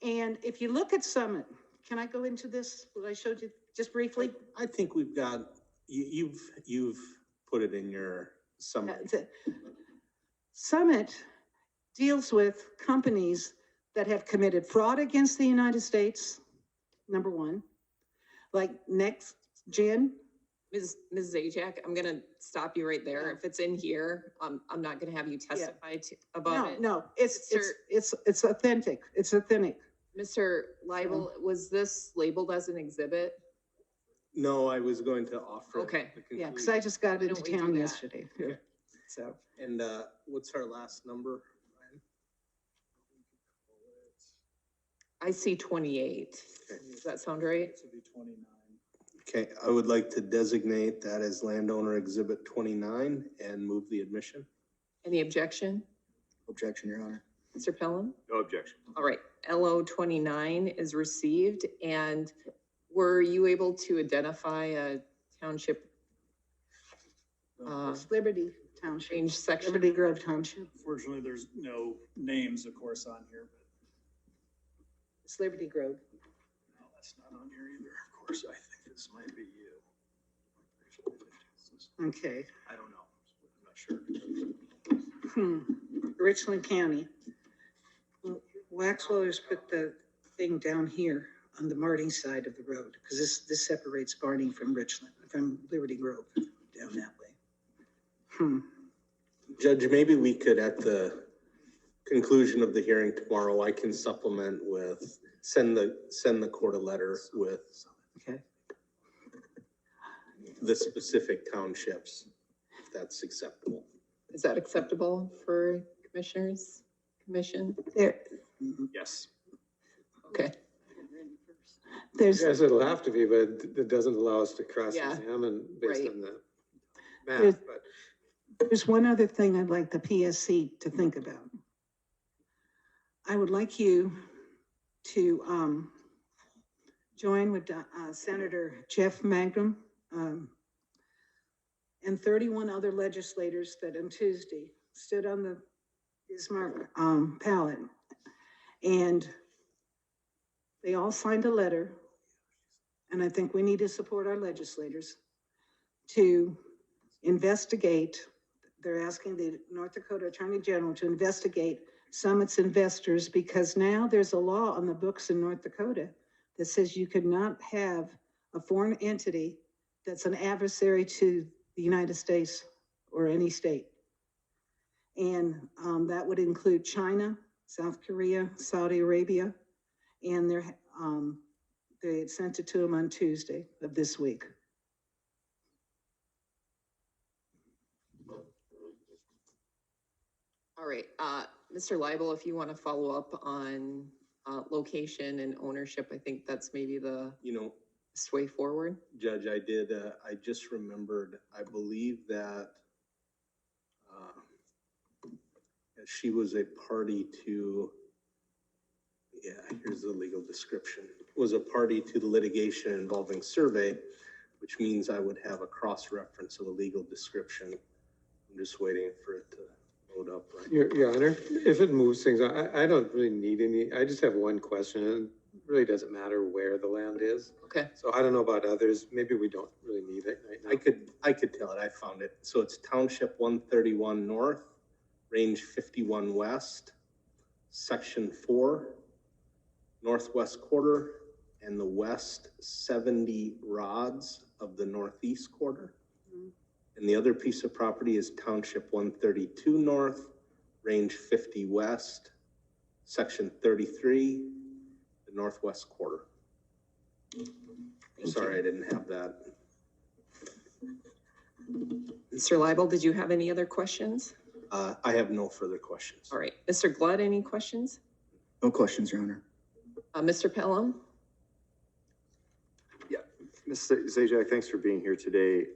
And if you look at Summit, can I go into this, what I showed you just briefly? I think we've got, you've put it in your summary. Summit deals with companies that have committed fraud against the United States, number one, like Next Gen. Ms. Zajac, I'm gonna stop you right there. If it's in here, I'm not gonna have you testify about it. No, it's authentic. It's authentic. Mr. Leibel, was this labeled as an exhibit? No, I was going to offer. Okay. Yeah, because I just got Why into don't we do town that? yesterday. Okay. So, And what's our last number, Ryan? I see 28. Okay. Does that sound right? This would be 29. Okay, I would like to designate that as landowner exhibit 29 and move the admission. Any objection? Objection, Your Honor. Mr. Pelham? No objection. All right, LO 29 is received, and were you able to identify a township it's Liberty Township, change section? Liberty Grove Township. Fortunately, there's no names, of course, on here, but It's Liberty Grove. no, that's not on here either. Of course, I think this might be you. Okay. I don't know. I'm not sure. Richland County. Waxwellers put the thing down here on the Martin side of the road, because this separates Barney from Richland, from Liberty Grove, down that way. Judge, maybe we could, at the conclusion of the hearing tomorrow, I can supplement with, send the court a letter with Okay. the specific townships, if that's acceptable. Is that acceptable for commission? There, Yes. Okay, there's, Yes, it'll have to be, but it doesn't allow us to cross-examine based right. on the There's- map, but. there's one other thing I'd like the PSC to think about. I would like you to join with Senator Jeff Mangum and 31 other legislators that on Tuesday stood on the Bismarck ballot. And they all signed a letter, and I think we need to support our legislators to investigate. They're asking the North Dakota Attorney General to investigate Summit's investors, because now there's a law on the books in North Dakota that says you could not have a foreign entity that's an adversary to the United States or any state. And that would include China, South Korea, Saudi Arabia, and they had sent it to them on Tuesday of this week. all right. Mr. Leibel, if you want to follow up on location and ownership, I think that's maybe the You know, best way forward. Judge, I just remembered, I believe that she was a party to, here's the legal description, was a party to the litigation involving survey, which means I would have a cross-reference of the legal description. I'm just waiting for it to load up right. Your Honor, if it moves things, I don't really need any, I just have one question, and it really doesn't matter where the land is. Okay, So I don't know about others, maybe we don't really need it right now. I could tell it, I found it. So it's Township 131 North, Range 51 West, Section 4, Northwest Quarter, and the west 70 rods of the northeast quarter. And the other piece of property is Township 132 North, Range 50 West, Section 33, the northwest quarter. Sorry, I didn't have that. Mr. Leibel, did you have any other questions? I have no further questions. All right, Mr. Gludd, any questions? No questions, Your Honor. Mr. Pelham? Yeah, Ms. Zajac, thanks for being here today.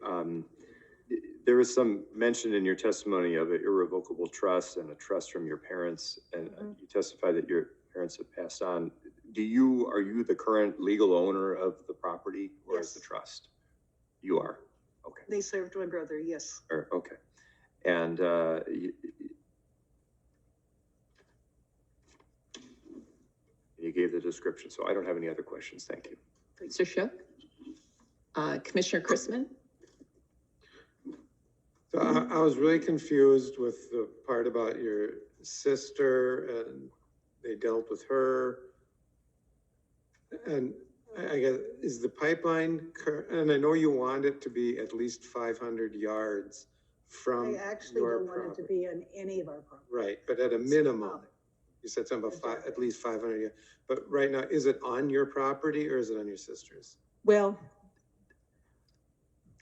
There was some mention in your testimony of an irrevocable trust and a trust from your parents, and you testified that your parents have passed on. Are you the current legal owner of the property, or is Yes. the trust? You are, okay. They served my brother, yes. Okay. And you gave the description, so I don't have any other questions. Thank you. Mr. Shook? Commissioner Chrisman? So I was really confused with the part about your sister and they dealt with her. And I guess, is the pipeline, and I know you want it to be at least 500 yards from I actually your don't want it to property. be on any of our property. Right, but at a minimum, you said something about at least 500 yards. But right now, is it on your property or is it on your sister's? Well,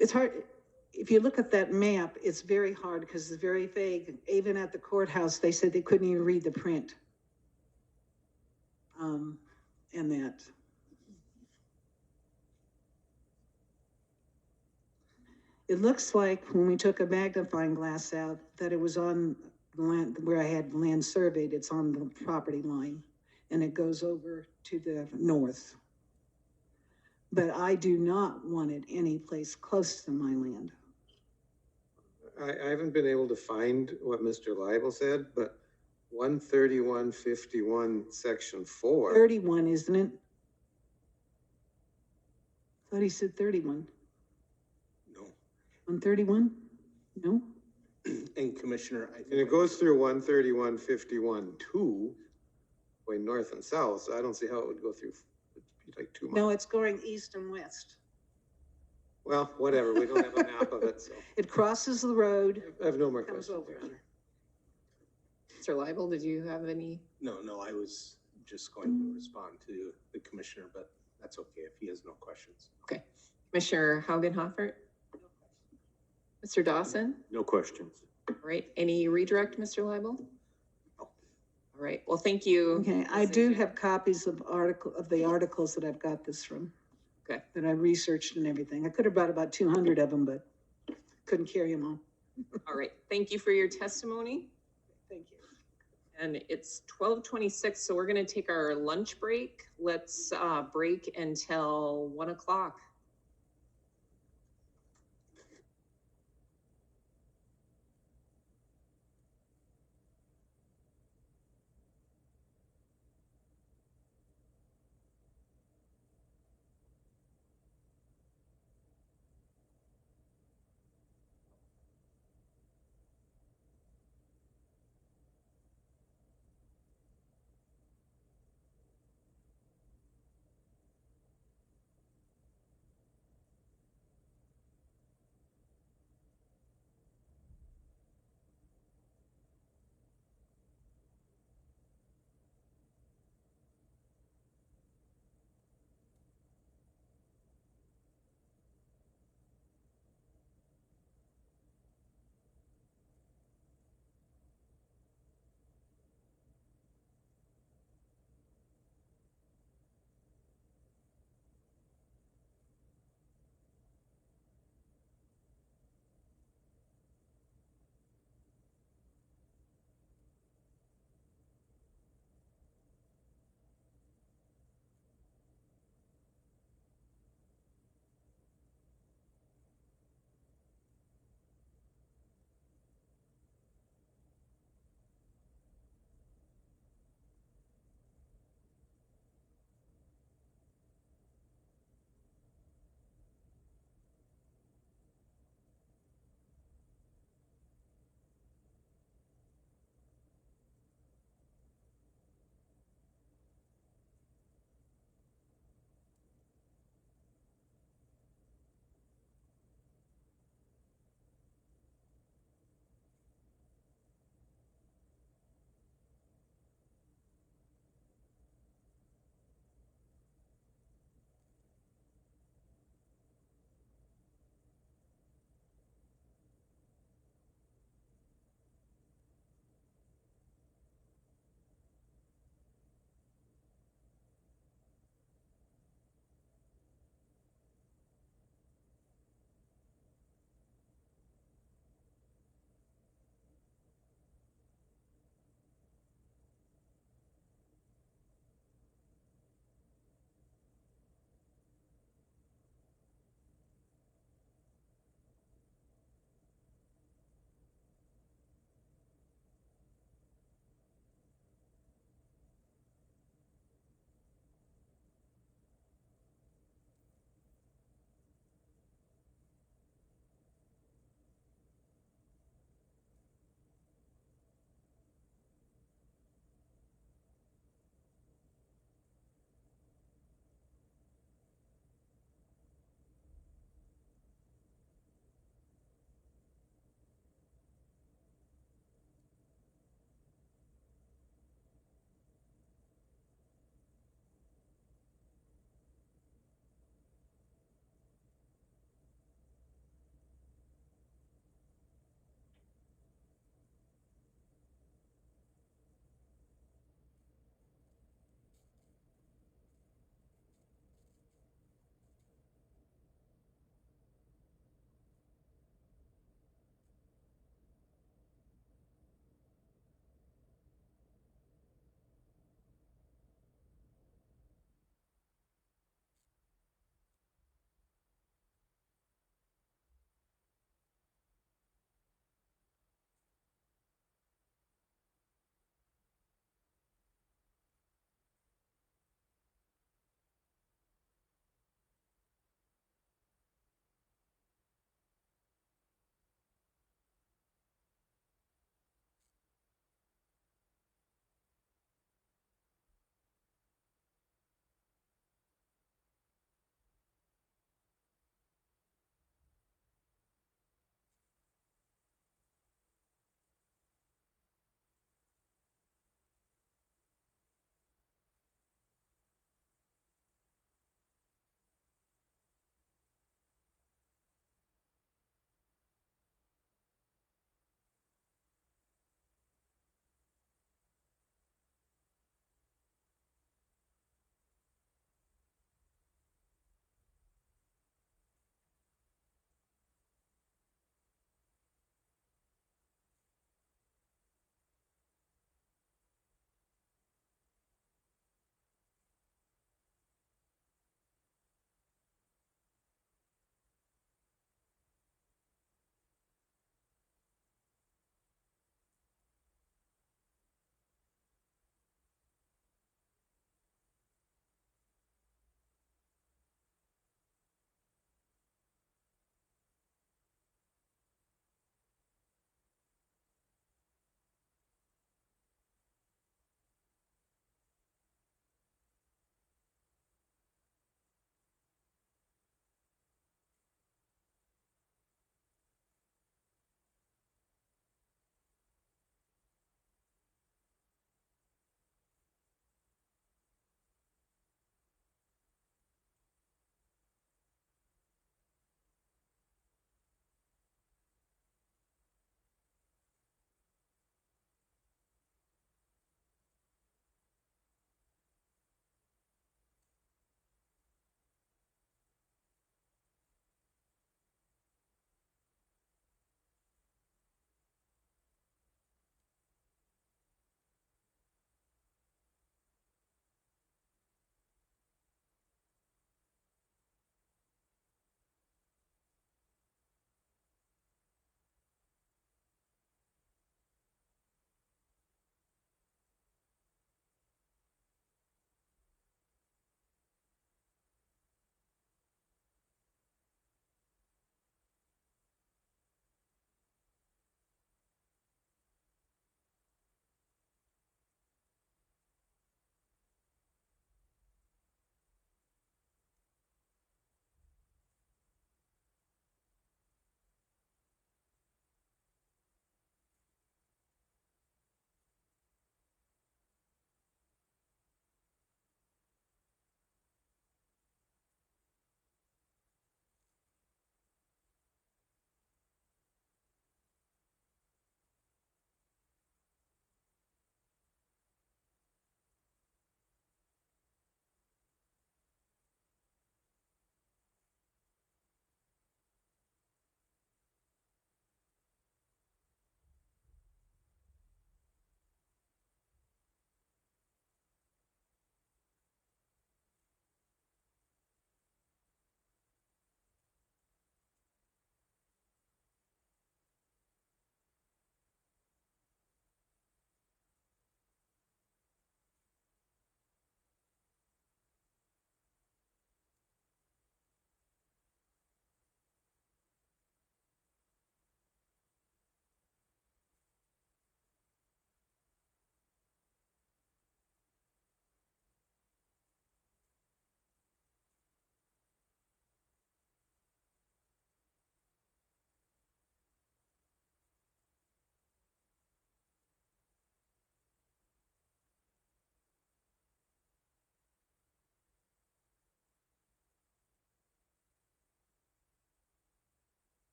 it's hard, if you look at that map, it's very hard because it's very vague. Even at the courthouse, they said they couldn't even read the print. And that. It looks like when we took a magnifying glass out, that it was on the land where I had land surveyed, it's on the property line and it goes over to the north. But I do not want it any place close to my land. I haven't been able to find what Mr. Leibel said, but 13151, section 4. 31, isn't it? Thought he said 31. No. 131? No? And Commissioner, I And think, it goes through 131-51-2, going north and south, so I don't see how it would go through, it'd be like 2 miles. No, it's going east and west. Well, whatever, we don't have a map of it, so It crosses the road, I have no more comes questions. over. Your Honor. Mr. Leibel, did you have any? no, I was just going to respond to the Commissioner, but that's okay if he has no questions. Okay. Commissioner Haugenhofer? Mr. Dawson? No questions. All right, any redirect, Mr. Leibel? All right, well, thank you. Okay, I do have copies of the articles that I've got this from. Okay. That I researched and everything. I could have brought about 200 of them, but couldn't carry them all. All right, thank you for your testimony. Thank you. And it's 12:26, so we're gonna take our lunch break. Let's break until 1 o'clock.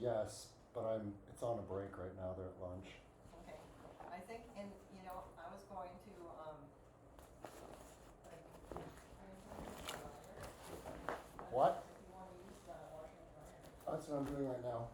yes, but it's on a break right now, they're at lunch. Okay, I think, and, you know, I was going to, What? if you want to use the washer and dryer. That's what I'm doing right now.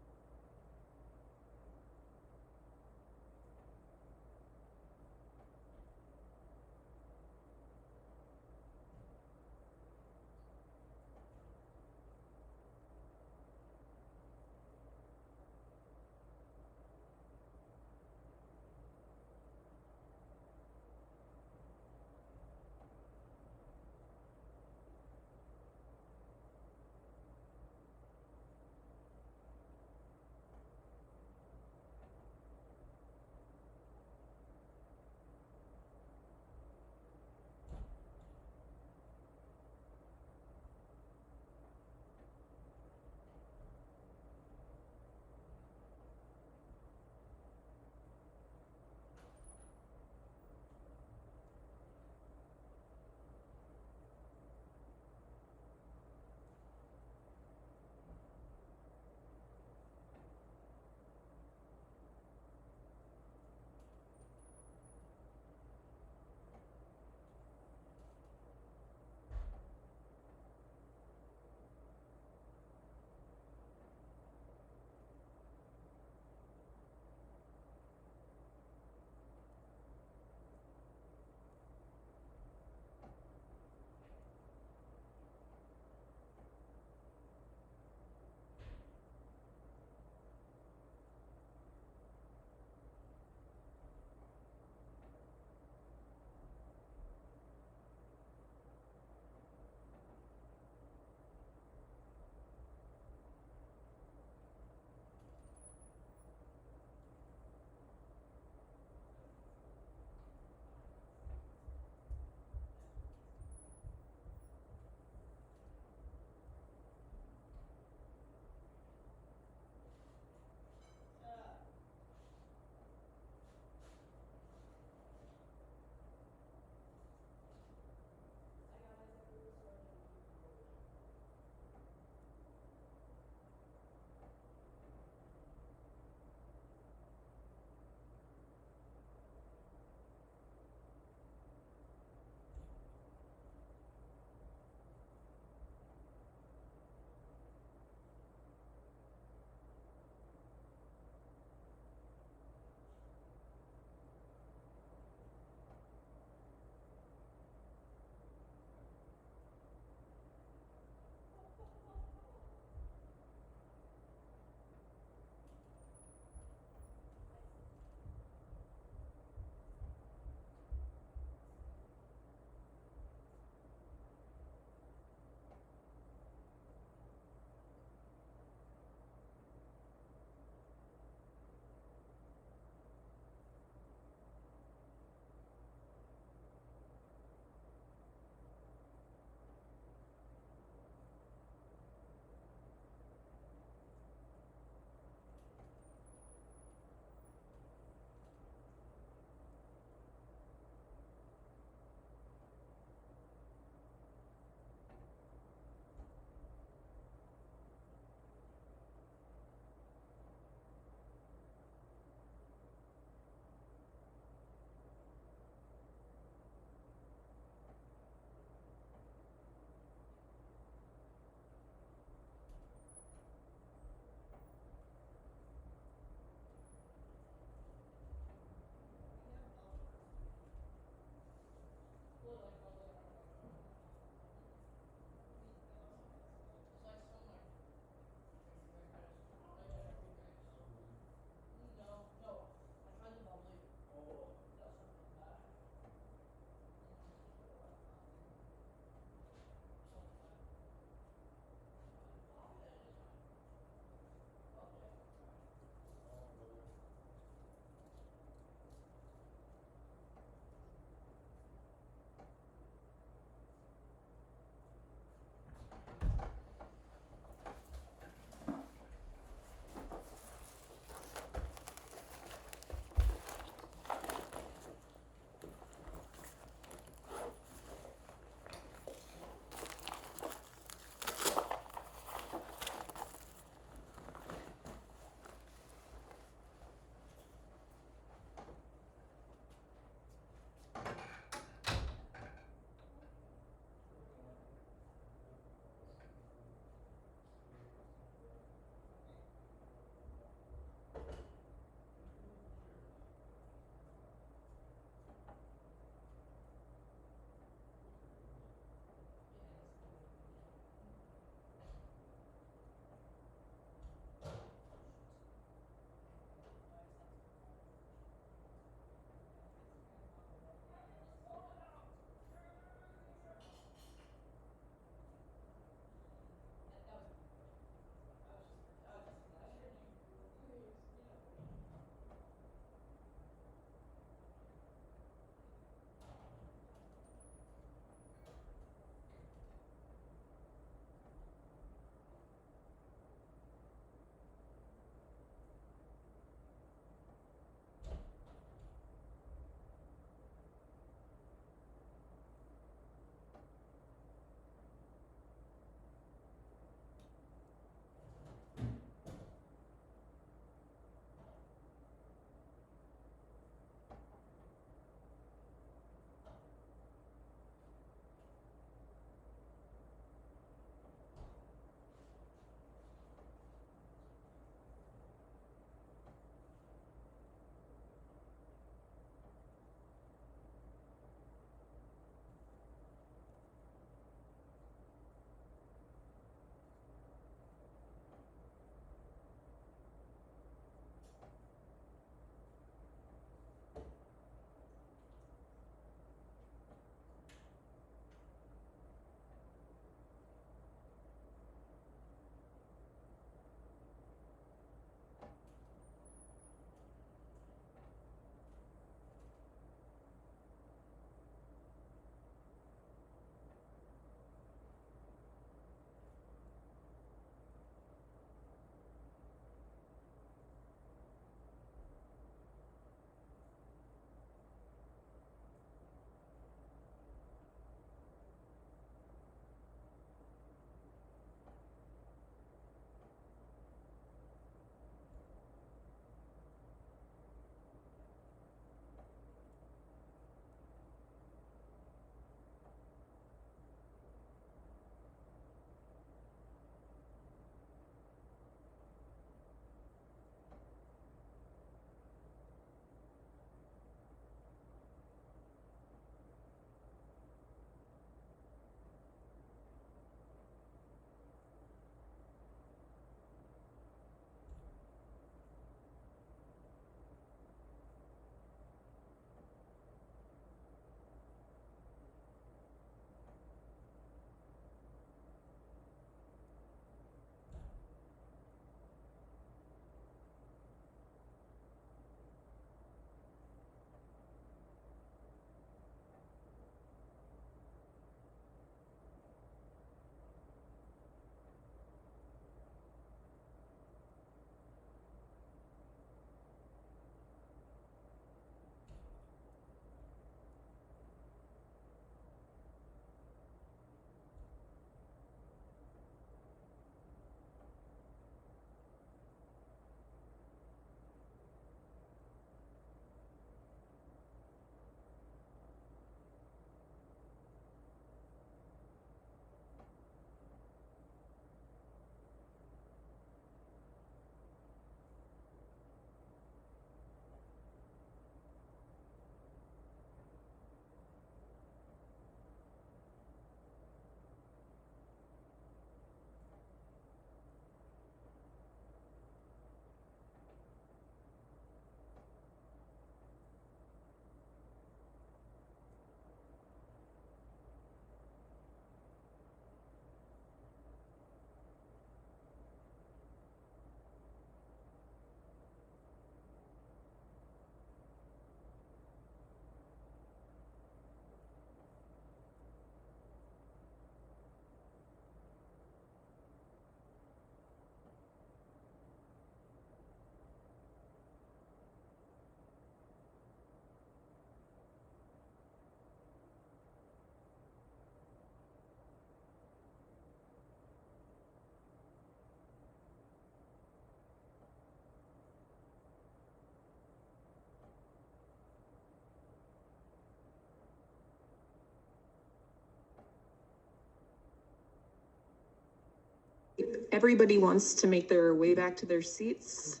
everybody wants to make their way back to their seats,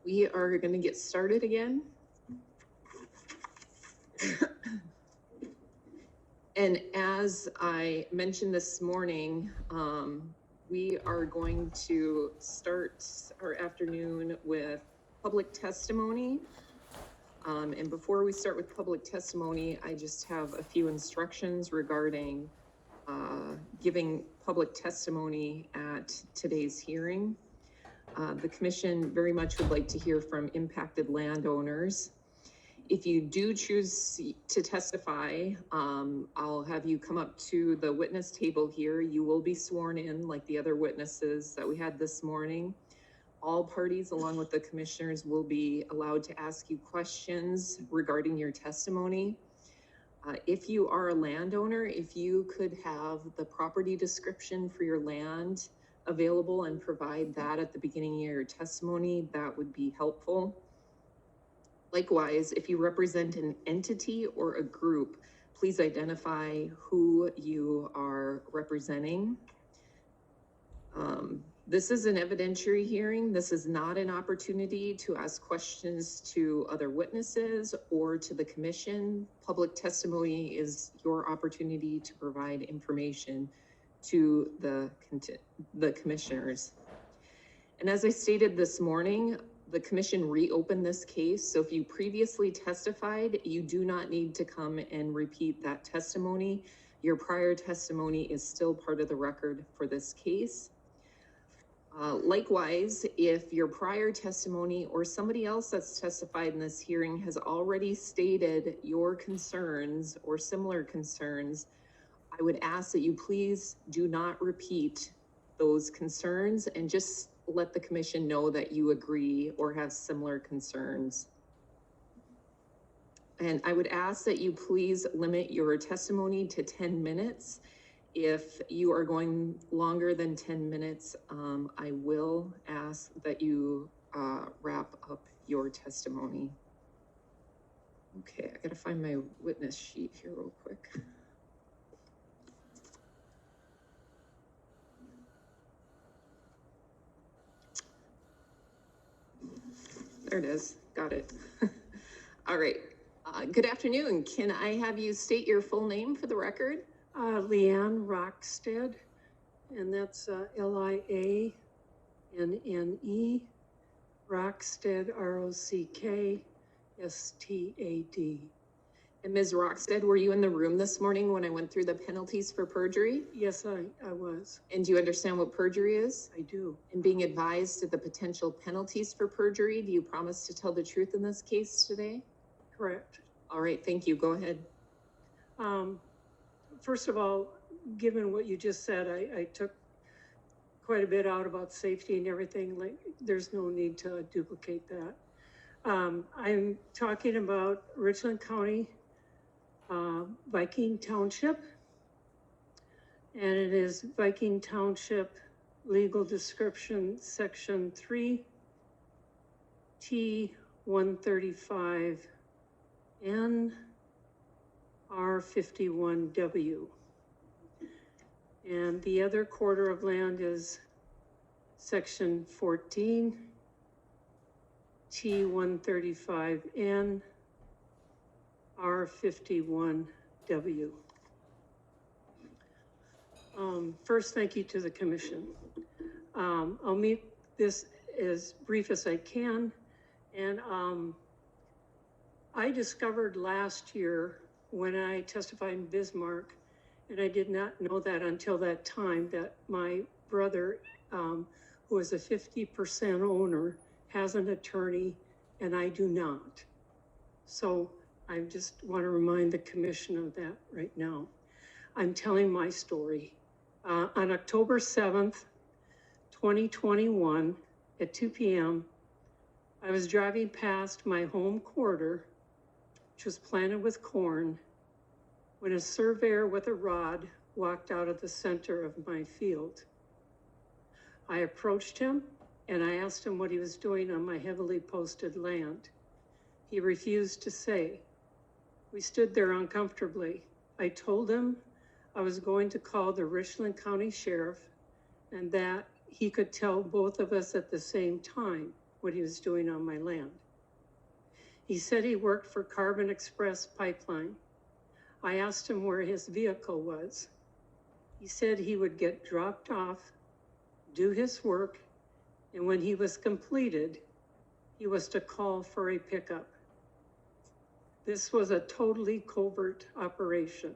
we are going to get started again. And as I mentioned this morning, we are going to start our afternoon with public testimony. And before we start with public testimony, I just have a few instructions regarding giving public testimony at today's hearing. The commission very much would like to hear from impacted landowners. If you do choose to testify, I'll have you come up to the witness table here. You will be sworn in like the other witnesses that we had this morning. All parties, along with the commissioners, will be allowed to ask you questions regarding your testimony. If you are a landowner, if you could have the property description for your land available and provide that at the beginning of your testimony, that would be helpful. Likewise, if you represent an entity or a group, please identify who you are representing. This is an evidentiary hearing. This is not an opportunity to ask questions to other witnesses or to the commission. Public testimony is your opportunity to provide information to the commissioners. And as I stated this morning, the commission reopened this case. So if you previously testified, you do not need to come and repeat that testimony. Your prior testimony is still part of the record for this case. Likewise, if your prior testimony or somebody else that's testified in this hearing has already stated your concerns or similar concerns, I would ask that you please do not repeat those concerns and just let the commission know that you agree or have similar concerns. And I would ask that you please limit your testimony to 10 minutes. If you are going longer than 10 minutes, I will ask that you wrap up your testimony. Okay, I gotta find my witness sheet here real quick. There it is, got it. All right, good afternoon. Can I have you state your full name for the record? Leanne Rockstead, and that's Lianne, Rockstead, Rockstad. And Ms. Rockstead, were you in the room this morning when I went through the penalties for perjury? Yes, I was. And do you understand what perjury is? I do. And being advised of the potential penalties for perjury, do you promise to tell the truth in this case today? Correct. All right, thank you. Go ahead. First of all, given what you just said, I took quite a bit out about safety and everything. Like, there's no need to duplicate that. I'm talking about Richland County, Viking Township, and it is Viking Township Legal Description, Section 3, T135N, R51W. And the other quarter of land is Section 14, T135N, R51W. First, thank you to the commission. I'll make this as brief as I can. And I discovered last year when I testified in Bismarck, and I did not know that until that time, that my brother, who is a 50% owner, has an attorney, and I do not. So I just want to remind the commission of that right now. I'm telling my story. On October 7th, 2021, at 2 p.m., I was driving past my home quarter, which was planted with corn, when a surveyor with a rod walked out of the center of my field. I approached him and I asked him what he was doing on my heavily posted land. He refused to say. We stood there uncomfortably. I told him I was going to call the Richland County Sheriff and that he could tell both of us at the same time what he was doing on my land. He said he worked for Carbon Express Pipeline. I asked him where his vehicle was. He said he would get dropped off, do his work, and when he was completed, he was to call for a pickup. This was a totally covert operation.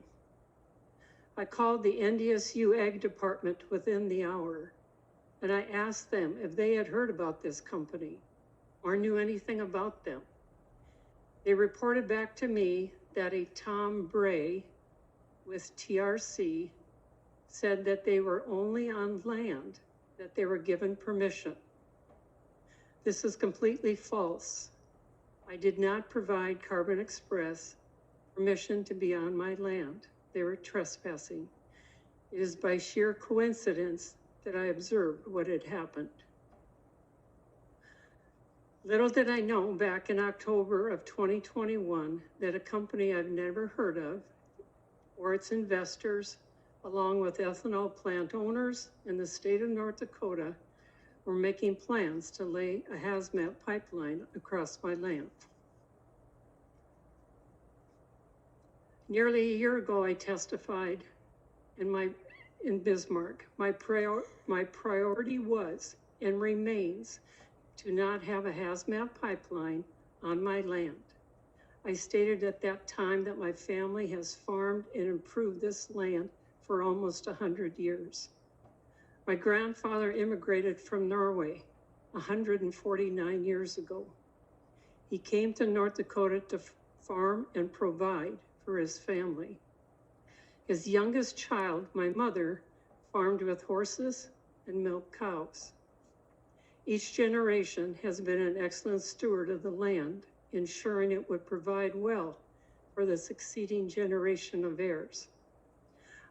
I called the NDSU Ag Department within the hour, and I asked them if they had heard about this company or knew anything about them. They reported back to me that a Tom Bray with TRC said that they were only on land that they were given permission. This is completely false. I did not provide Carbon Express permission to be on my land. They were trespassing. It is by sheer coincidence that I observed what had happened. Little did I know back in October of 2021 that a company I've never heard of or its investors, along with ethanol plant owners in the state of North Dakota, were making plans to lay a hazmat pipeline across my land. Nearly a year ago, I testified in Bismarck. My priority was and remains to not have a hazmat pipeline on my land. I stated at that time that my family has farmed and improved this land for almost 100 years. My grandfather immigrated from Norway 149 years ago. He came to North Dakota to farm and provide for his family. His youngest child, my mother, farmed with horses and milked cows. Each generation has been an excellent steward of the land, ensuring it would provide well for the succeeding generation of heirs.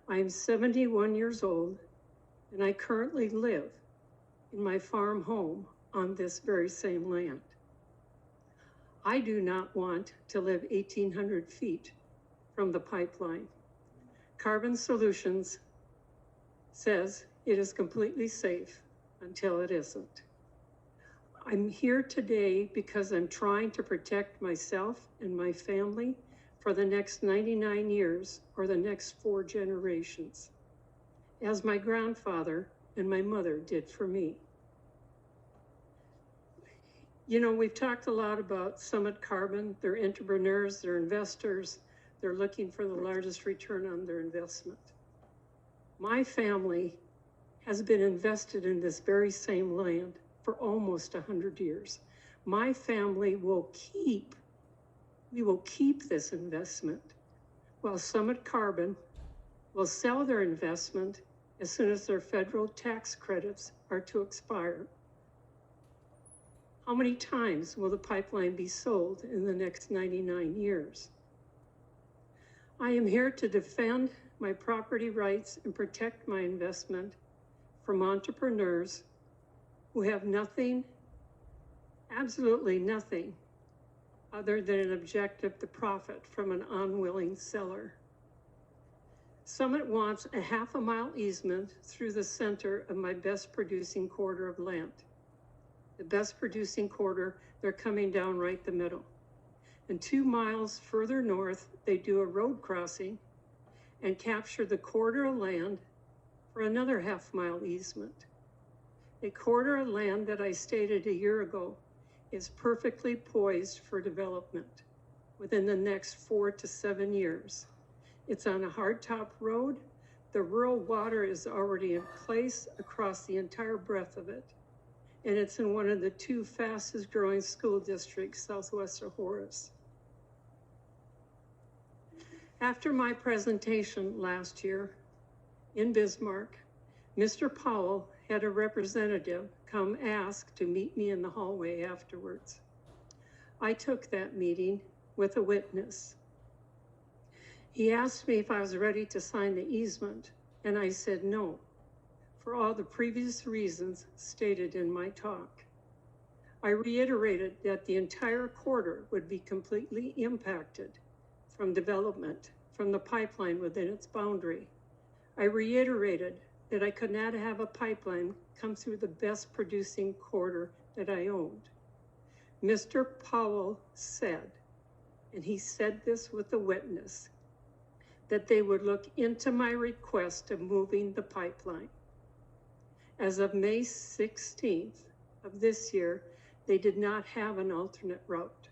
I am 71 years old, and I currently live in my farm home on this very same land. I do not want to live 1,800 feet from the pipeline. Carbon Solutions says it is completely safe until it isn't. I'm here today because I'm trying to protect myself and my family for the next 99 years or the next 4 generations, as my grandfather and my mother did for me. You know, we've talked a lot about Summit Carbon. They're entrepreneurs, they're investors, they're looking for the largest return on their investment. My family has been invested in this very same land for almost 100 years. My family will keep this investment, while Summit Carbon will sell their investment as soon as their federal tax credits are to expire. How many times will the pipeline be sold in the next 99 years? I am here to defend my property rights and protect my investment from entrepreneurs who have nothing, absolutely nothing, other than an objective to profit from an unwilling seller. Summit wants a half-a-mile easement through the center of my best producing quarter of land. The best producing quarter, they're coming down right the middle. And 2 miles further north, they do a road crossing and capture the quarter of land for another half-mile easement. A quarter of land that I stated a year ago is perfectly poised for development within the next 4 to 7 years. It's on a hardtop road. The rural water is already in place across the entire breadth of it. And it's in one of the 2 fastest growing school districts southwest of Horace. After my presentation last year in Bismarck, Mr. Powell had a representative come ask to meet me in the hallway afterwards. I took that meeting with a witness. He asked me if I was ready to sign the easement, and I said no, for all the previous reasons stated in my talk. I reiterated that the entire quarter would be completely impacted from development from the pipeline within its boundary. I reiterated that I could not have a pipeline come through the best producing quarter that I owned. Mr. Powell said, and he said this with a witness, that they would look into my request of moving the pipeline. As of May 16th of this year, they did not have an alternate route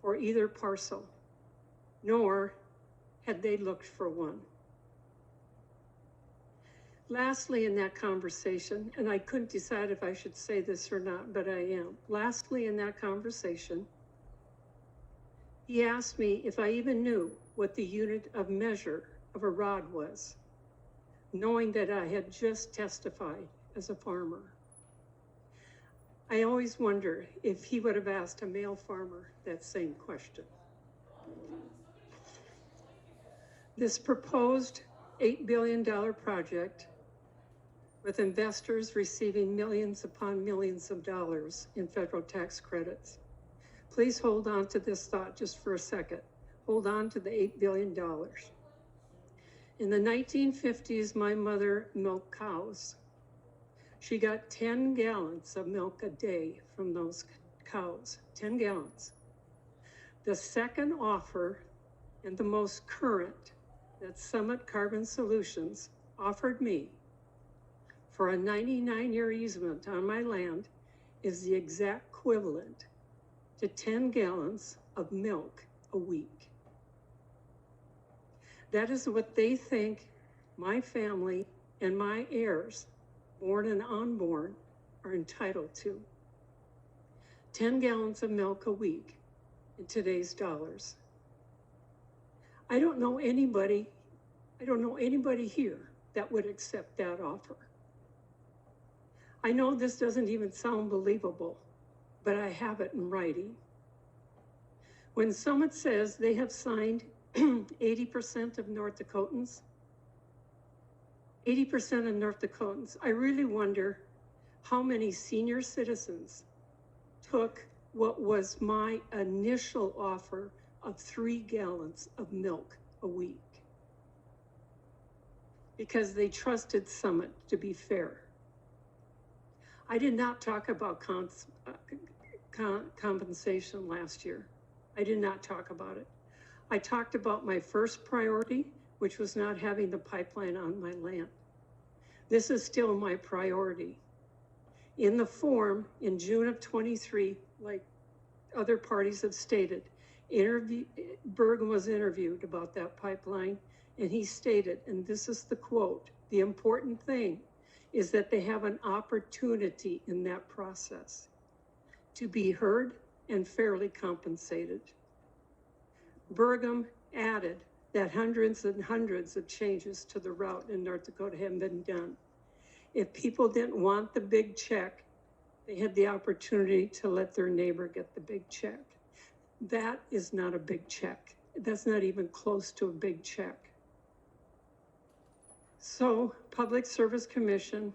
for either parcel, nor had they looked for one. Lastly, in that conversation, and I couldn't decide if I should say this or not, but I am. Lastly, in that conversation, he asked me if I even knew what the unit of measure of a rod was, knowing that I had just testified as a farmer. I always wonder if he would have asked a male farmer that same question. This proposed $8 billion project, with investors receiving millions upon millions of dollars in federal tax credits. Please hold on to this thought just for a second. Hold on to the $8 billion. In the 1950s, my mother milked cows. She got 10 gallons of milk a day from those cows, 10 gallons. The second offer, and the most current, that Summit Carbon Solutions offered me for a 99-year easement on my land is the exact equivalent to 10 gallons of milk a week. That is what they think my family and my heirs, born and unborn, are entitled to. 10 gallons of milk a week in today's dollars. I don't know anybody here that would accept that offer. I know this doesn't even sound believable, but I have it in writing. When Summit says they have signed 80% of North Dakotans, 80% of North Dakotans, I really wonder how many senior citizens took what was my initial offer of 3 gallons of milk a week, because they trusted Summit to be fair. I did not talk about compensation last year. I did not talk about it. I talked about my first priority, which was not having the pipeline on my land. This is still my priority. In the form, in June of 23, like other parties have stated, Bergen was interviewed about that pipeline, and he stated, and this is the quote, "The important thing is that they have an opportunity in that process to be heard and fairly compensated." Bergen added that hundreds and hundreds of changes to the route in North Dakota hadn't been done. If people didn't want the big check, they had the opportunity to let their neighbor get the big check. That is not a big check. That's not even close to a big check. So, Public Service Commission,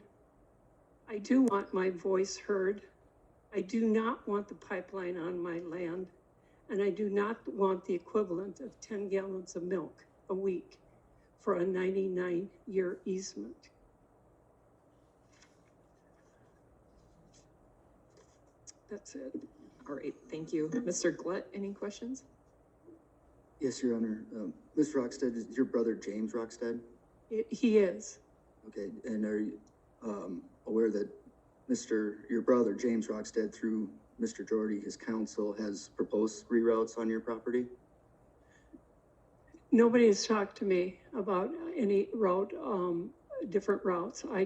I do want my voice heard. I do not want the pipeline on my land, and I do not want the equivalent of 10 gallons of milk a week for a 99-year easement. That's it. All right, thank you. Mr. Glut, any questions? Yes, Your Honor. Ms. Rockstead, is your brother James Rockstead? He is. Okay, and are you aware that your brother James Rockstead, through Mr. Jordy, his counsel, has proposed reroutes on your property? Nobody has talked to me about any route, different routes. I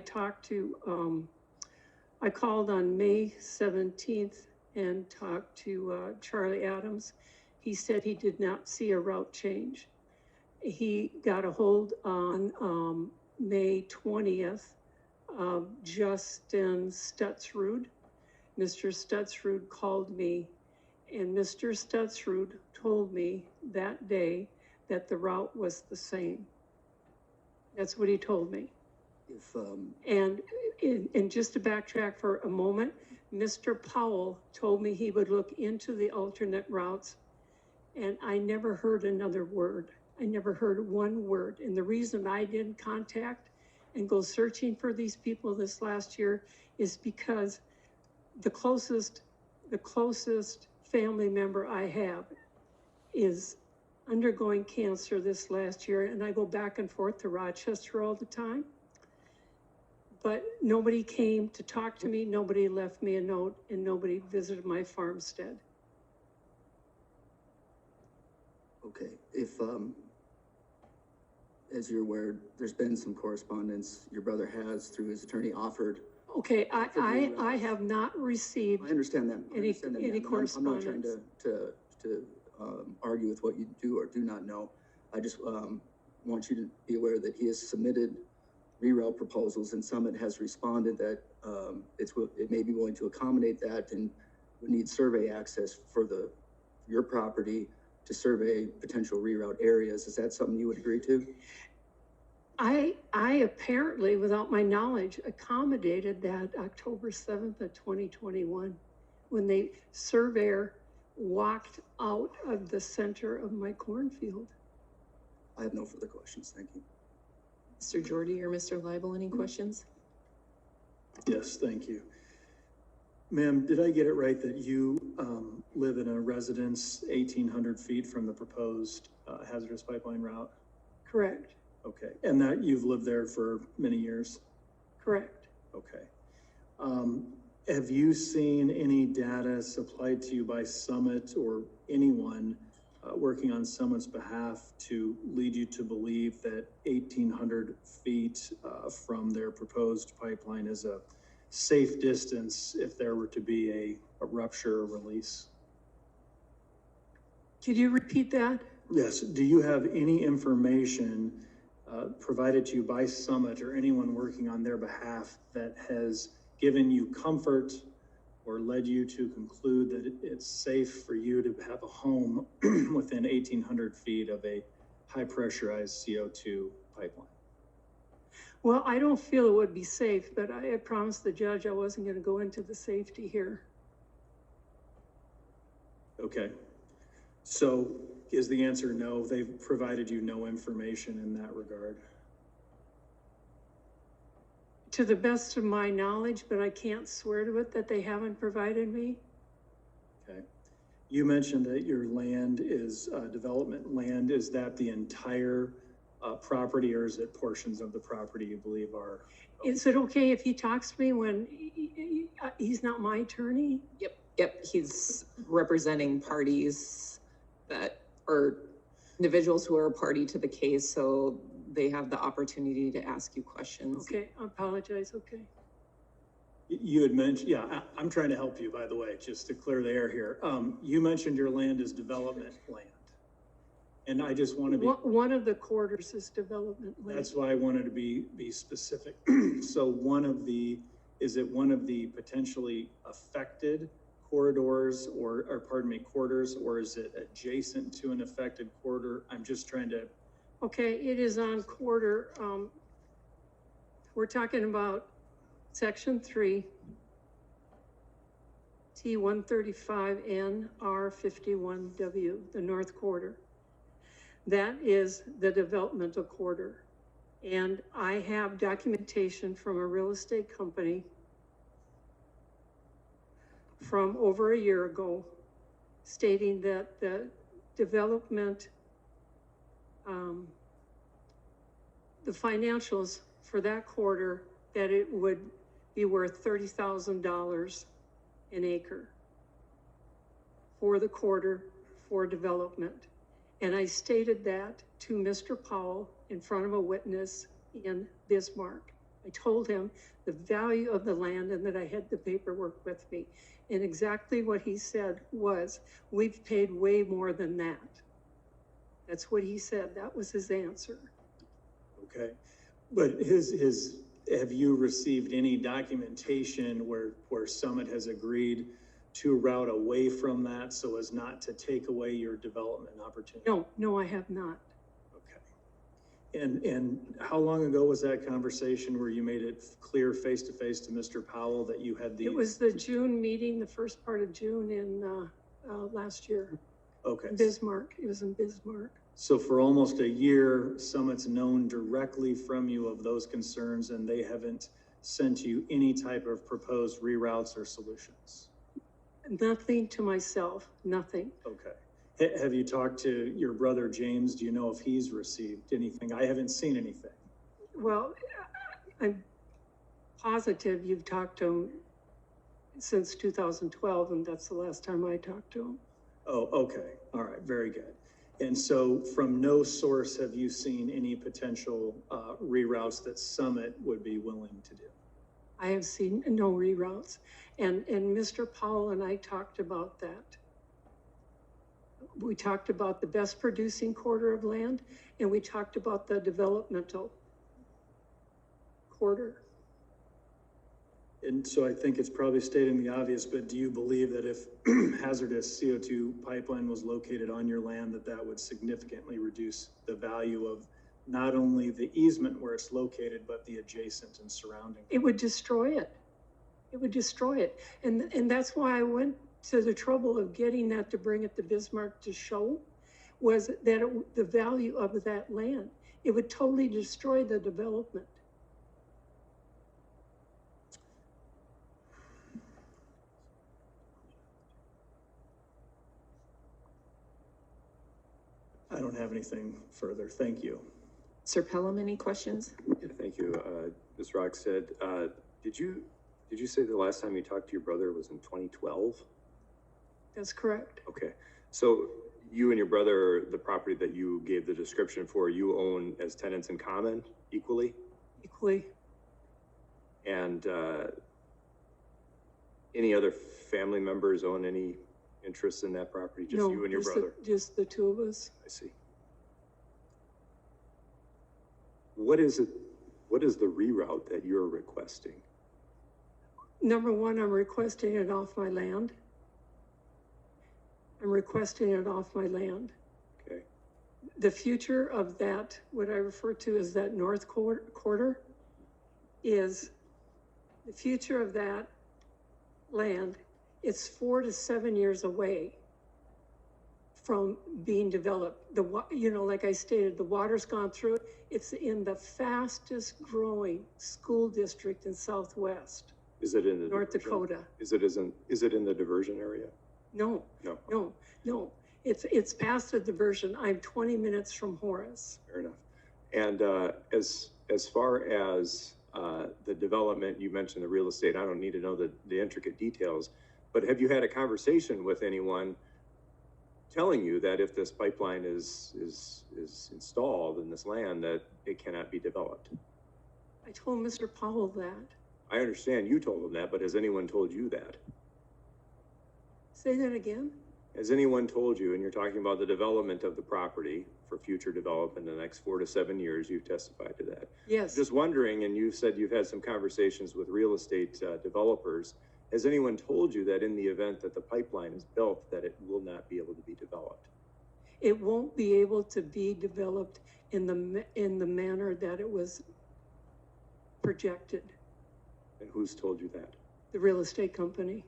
called on May 17th and talked to Charlie Adams. He said he did not see a route change. He got a hold on May 20th of Justin Stutzrud. Mr. Stutzrud called me, and Mr. Stutzrud told me that day that the route was the same. That's what he told me. And just to backtrack for a moment, Mr. Powell told me he would look into the alternate routes, and I never heard another word. I never heard one word. And the reason I didn't contact and go searching for these people this last year is because the closest family member I have is undergoing cancer this last year, and I go back and forth to Rochester all the time. But nobody came to talk to me, nobody left me a note, and nobody visited my farmstead. Okay, if, as you're aware, there's been some correspondence your brother has, through his attorney, offered. Okay, I have not received I understand that. I any understand that, ma'am. I'm not trying correspondence. to argue with what you do or do not know. I just want you to be aware that he has submitted reroute proposals, and Summit has responded that it may be willing to accommodate that and would need survey access for your property to survey potential reroute areas. Is that something you would agree to? I apparently, without my knowledge, accommodated that October 7th of 2021, when the surveyor walked out of the center of my cornfield. I have no further questions. Thank you. Mr. Jordy or Mr. Leibel, any questions? Yes, thank you. Ma'am, did I get it right that you live in a residence 1,800 feet from the proposed hazardous pipeline route? Correct, Okay, and that you've lived there for many years? correct. Okay. Have you seen any data supplied to you by Summit or anyone working on Summit's behalf to lead you to believe that 1,800 feet from their proposed pipeline is a safe distance if there were to be a rupture or release? Could you repeat that? Yes. Do you have any information provided to you by Summit or anyone working on their behalf that has given you comfort or led you to conclude that it's safe for you to have a home within 1,800 feet of a high pressurized CO2 pipeline? Well, I don't feel it would be safe, but I promised the judge I wasn't going to go into the safety here. Okay. So is the answer no? They've provided you no information in that regard? To the best of my knowledge, but I can't swear to it that they haven't provided me. Okay. You mentioned that your land is development land. Is that the entire property, or is it portions of the property you believe are? Is it okay if he talks to me when he's not my attorney? Yep, he's representing parties that are individuals who are a party to the case, so they have the opportunity to ask you questions. Okay, I apologize, okay. You had mentioned, yeah, I'm trying to help you, by the way, just to clear the air here. You mentioned your land is development land. And I just want to be. One of the quarters is development land. That's why I wanted to be specific. So is it one of the potentially affected corridors or pardon me, quarters, or is it adjacent to an affected corridor? I'm just trying to. Okay, it is on quarter, we're talking about section 3, T135N R51W, the north quarter. That is the developmental quarter. And I have documentation from a real estate company from over a year ago stating that the development, the financials for that quarter, that it would be worth $30,000 an acre for the quarter for development. And I stated that to Mr. Powell in front of a witness in Bismarck. I told him the value of the land and that I had the paperwork with me. And exactly what he said was, we've paid way more than that. That's what he said. That was his answer. Okay. But have you received any documentation where Summit has agreed to route away from that so as not to take away your development opportunity? No, I have not. Okay. And how long ago was that conversation where you made it clear face to face to Mr. Powell that you had the? It was the June meeting, the first part of June in last year. Okay. Bismarck. It was in Bismarck. So for almost a year, Summit's known directly from you of those concerns, and they haven't sent you any type of proposed reroutes or solutions? Nothing to myself, nothing. Okay. Have you talked to your brother James? Do you know if he's received anything? I haven't seen anything. Well, I'm positive you've talked to him since 2012, and that's the last time I talked to him. Oh, okay. All right. Very good. And so from no source have you seen any potential reroutes that Summit would be willing to do? I have seen no reroutes. And Mr. Powell and I talked about that. We talked about the best producing quarter of land, and we talked about the developmental quarter. And so I think it's probably stating the obvious, but do you believe that if hazardous CO2 pipeline was located on your land, that that would significantly reduce the value of not only the easement where it's located, but the adjacent and surrounding? It would destroy it. It would destroy it. And that's why I went to the trouble of getting that to bring it to Bismarck to show, was that the value of that land, it would totally destroy the development. I don't have anything further. Thank you. Sir Pelham, any questions? Yeah, thank you. Ms. Rockstead, did you say the last time you talked to your brother was in 2012? That's correct. Okay, so you and your brother, the property that you gave the description for, you own as tenants in common equally? Equally. And any other family members own any interest in that property? Just No, you and your brother? just the two of us. I see. What is the reroute that you're requesting? Number one, I'm requesting it off my land. I'm requesting it off my land. Okay. The future of that, what I refer to as that north quarter, is the future of that land. It's 4 to 7 years away from being developed. Like I stated, the water's gone through it. It's in the fastest growing school district in Southwest. Is it in the North diversion? Dakota. Is it in the diversion area? No. It's past the diversion. I'm 20 minutes from Horace. Fair enough. And as far as the development, you mentioned the real estate. I don't need to know the intricate details, but have you had a conversation with anyone telling you that if this pipeline is installed in this land, that it cannot be developed? I told Mr. Powell that. I understand you told him that, but has anyone told you that? Say that again? Has anyone told you, and you're talking about the development of the property for future development in the next 4 to 7 years, you've testified to that. Yes. Just wondering, and you've said you've had some conversations with real estate developers. Has anyone told you that in the event that the pipeline is built, that it will not be able to be developed? It won't be able to be developed in the manner that it was projected. And who's told you that? The real estate company.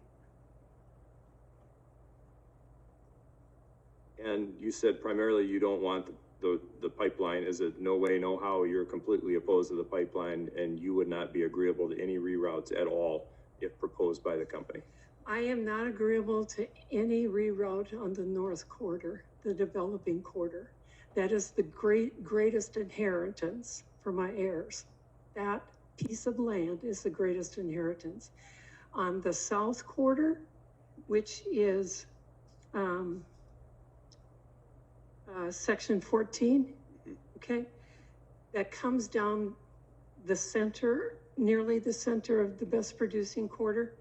And you said primarily you don't want the pipeline. Is it no way, no how, you're completely opposed to the pipeline and you would not be agreeable to any reroutes at all if proposed by the company? I am not agreeable to any reroute on the north quarter, the developing quarter. That is the greatest inheritance for my heirs. That piece of land is the greatest inheritance. On the south quarter, which is section 14, okay, that comes down the center, nearly the center of the best producing quarter.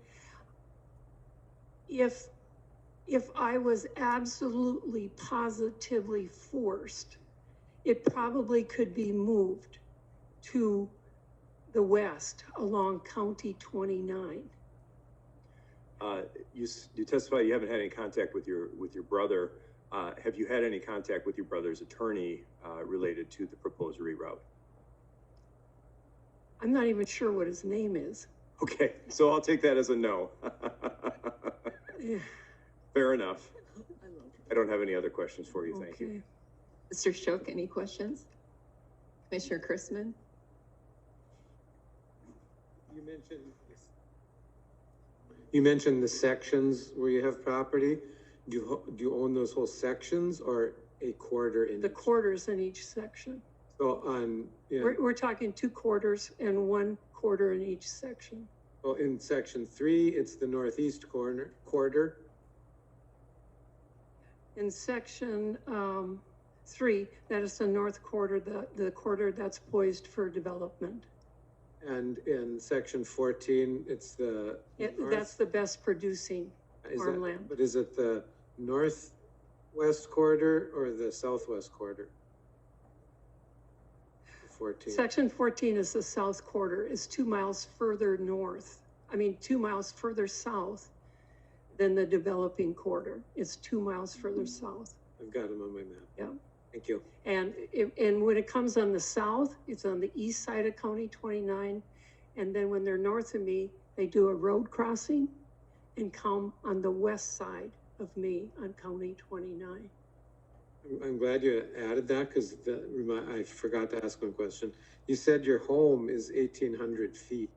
If I was absolutely positively forced, it probably could be moved to the west along County 29. You testify you haven't had any contact with your brother. Have you had any contact with your brother's attorney related to the proposed reroute? I'm not even sure what his name is. Okay, so I'll take that as a no. Fair enough. I don't have any other questions for you. Thank you. Mr. Shook, any questions? Commissioner Chrisman? You mentioned the sections where you have property. Do you own those whole sections or a quarter in? The quarters in each section. So on, We're talking 2 quarters and 1 quarter in each section. well, in section 3, it's the northeast quarter. In section 3, that is the north quarter, the quarter that's poised for development. And in section 14, it's the That's the best producing farmland. But is it the northwest quarter or the southwest quarter? 14. Section 14 is the south quarter, is 2 miles further north. 2 miles further south than the developing quarter. It's 2 miles further south. I've got them on my map. Yeah. Thank you. And when it comes on the south, it's on the east side of County 29. And then when they're north of me, they do a road crossing and come on the west side of me on County 29. I'm glad you added that because I forgot to ask one question. You said your home is 1,800 feet.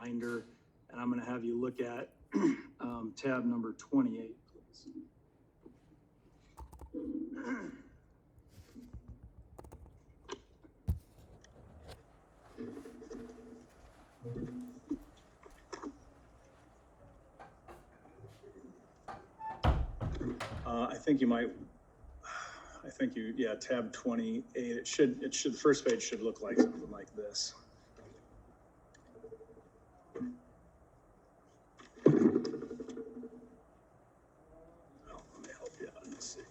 reminder, and I'm gonna have you look at tab number 28, please. Yeah, tab 28, it should, the first page should look like something like this. Oh, let me help you out, let's see.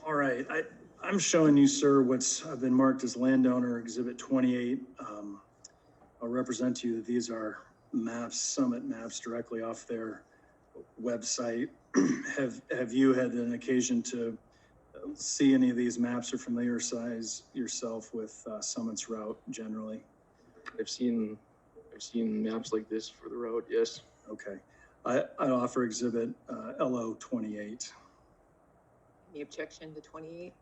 All right, I'm showing you, sir, what's been marked as landowner exhibit 28. I'll represent to you that these are maps, summit maps directly off their website. Have you had an occasion to see any of these maps or familiarize yourself with Summit's route generally? I've seen maps like this for the road, yes. Okay, I offer exhibit LO 28. Any objection to 28?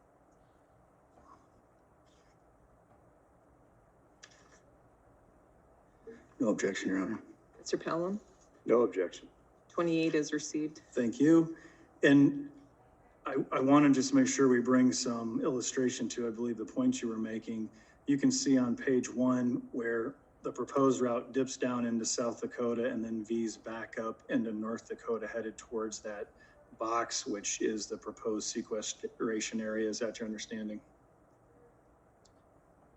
No objection, Your Honor. Mr. Pelham? No objection. 28 is received. Thank you. And I want to just make sure we bring some illustration to, I believe, the point you were making. You can see on page 1 where the proposed route dips down into South Dakota and then V's back up into North Dakota headed towards that box, which is the proposed sequestration area. Is that your understanding?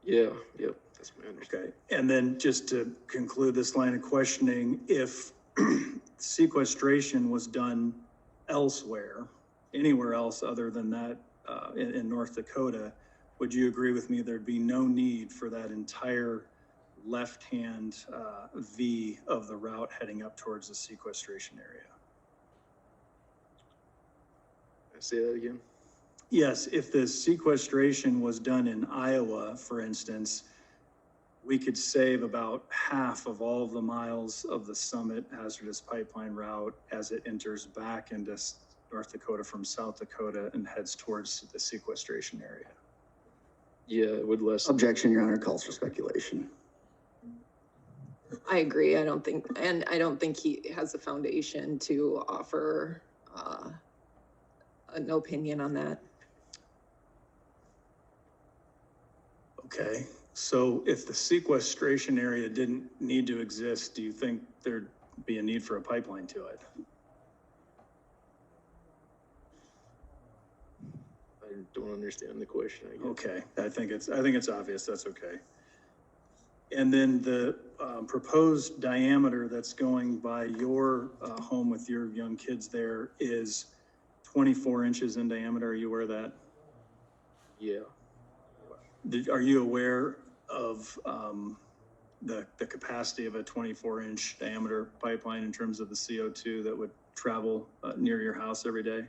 Yeah, yep, that's my understanding. Okay. And then just to conclude this line of questioning, if sequestration was done elsewhere, anywhere else other than that in North Dakota, would you agree with me there'd be no need for that entire left-hand V of the route heading up towards the sequestration area? Say that again? Yes, if the sequestration was done in Iowa, for instance, we could save about half of all of the miles of the Summit hazardous pipeline route as it enters back into North Dakota from South Dakota and heads towards the sequestration area. Yeah, it would lessen. Objection, Your Honor, calls for speculation. I agree. I don't think he has the foundation to offer an opinion on that. Okay, so if the sequestration area didn't need to exist, do you think there'd be a need for a pipeline to it? I don't understand the question, I guess. Okay, I think it's obvious. That's okay. And then the proposed diameter that's going by your home with your young kids there is 24 inches in diameter. Are you aware of that? Yeah. Are you aware of the capacity of a 24-inch diameter pipeline in terms of the CO2 that would travel near your house every day?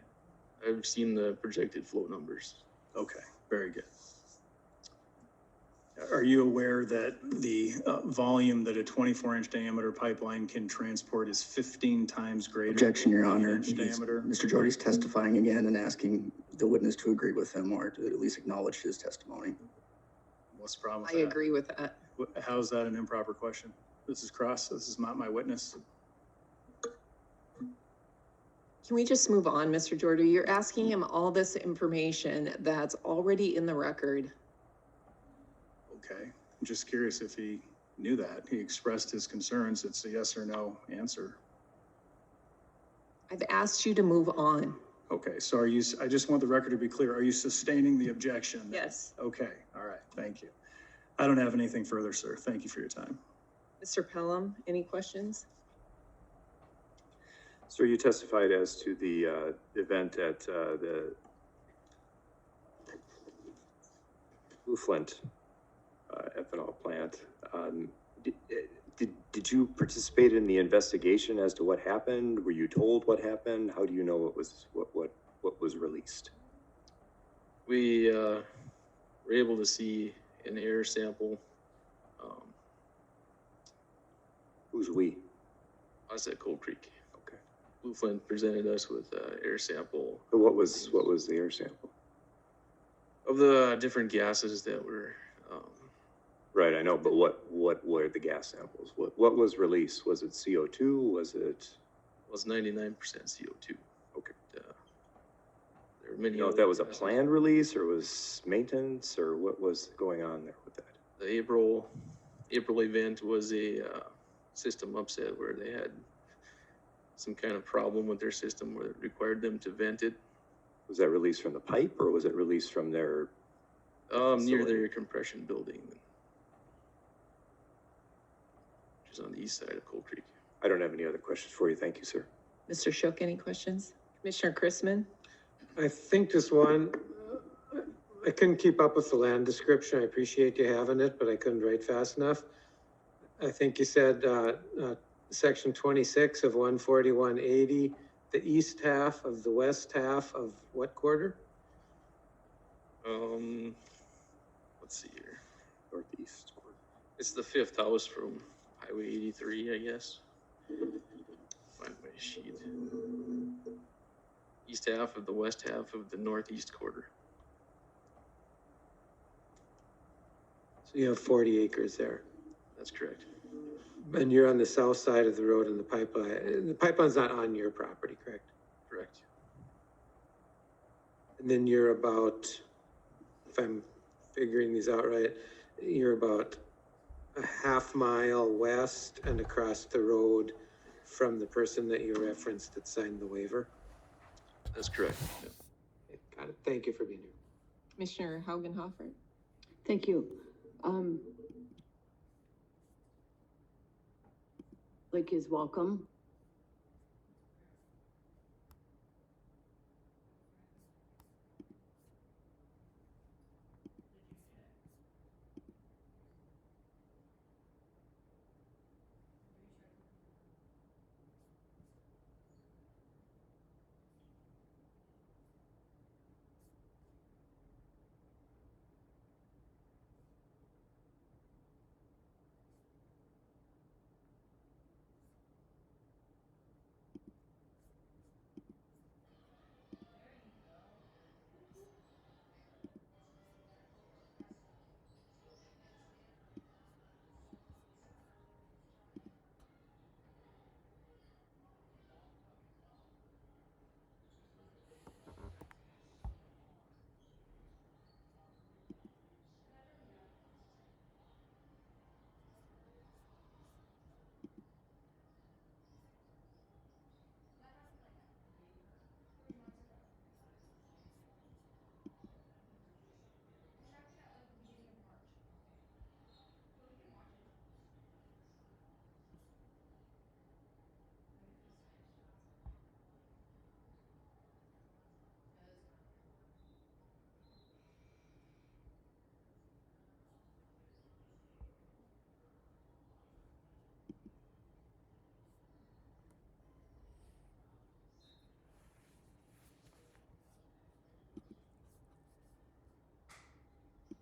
I've seen the projected flow numbers. Okay, very good. Are you aware that the volume that a 24-inch diameter pipeline can transport is 15 times greater? Objection, Your Honor. Diameter? Mr. Jordy's testifying again and asking the witness to agree with him or to at least acknowledge his testimony. What's the problem with I that? agree with that. How is that an improper question? This is cross. This is not my witness. Can we just move on, Mr. Jordan? You're asking him all this information that's already in the record. Okay, I'm just curious if he knew that. He expressed his concerns. It's a yes or no answer. I've asked you to move on. Okay, so are you, I just want the record to be clear. Are you sustaining the objection? Yes. Okay, all right, thank you. I don't have anything further, sir. Thank you for your time. Mr. Pelham, any questions? Sir, you testified as to the event at the Blue Flint ethanol plant. Did you participate in the investigation as to what happened? Were you told what happened? How do you know what was released? We were able to see an air sample. Who's we? Us at Cold Creek. Okay. Blue Flint presented us with an air sample So what was the air sample? of the different gases that were, Right, I know, but what were the gas samples? What was released? Was it CO2? Was it? was 99% CO2. Okay. There were many. You know if other that was a gases. planned release or was maintenance or what was going on there with that? The April event was a system upset where they had some kind of problem with their system where it required them to vent it. Was that released from the pipe or was it released from their? Near Facility. their compression building, which is on the east side of Cold Creek. I don't have any other questions for you. Thank you, sir. Mr. Shook, any questions? Commissioner Chrisman? I think just one, I couldn't keep up with the land description. I appreciate you having it, but I couldn't write fast enough. I think you said, section 26 of 14180, the east half of the west half of what quarter? Let's see here. Northeast. It's the fifth house from Highway 83, I guess. Find my sheet. East half of the west half of the northeast quarter. So you have 40 acres there. That's correct. And you're on the south side of the road and the pipeline. The pipeline's not on your property, correct? Correct. And then you're about, if I'm figuring these out right, you're about a half mile west and across the road from the person that you referenced that signed the waiver. That's correct. Yeah. Okay, got it. Thank you for being here. Commissioner Haugenhofer? Thank you. Lake is welcome.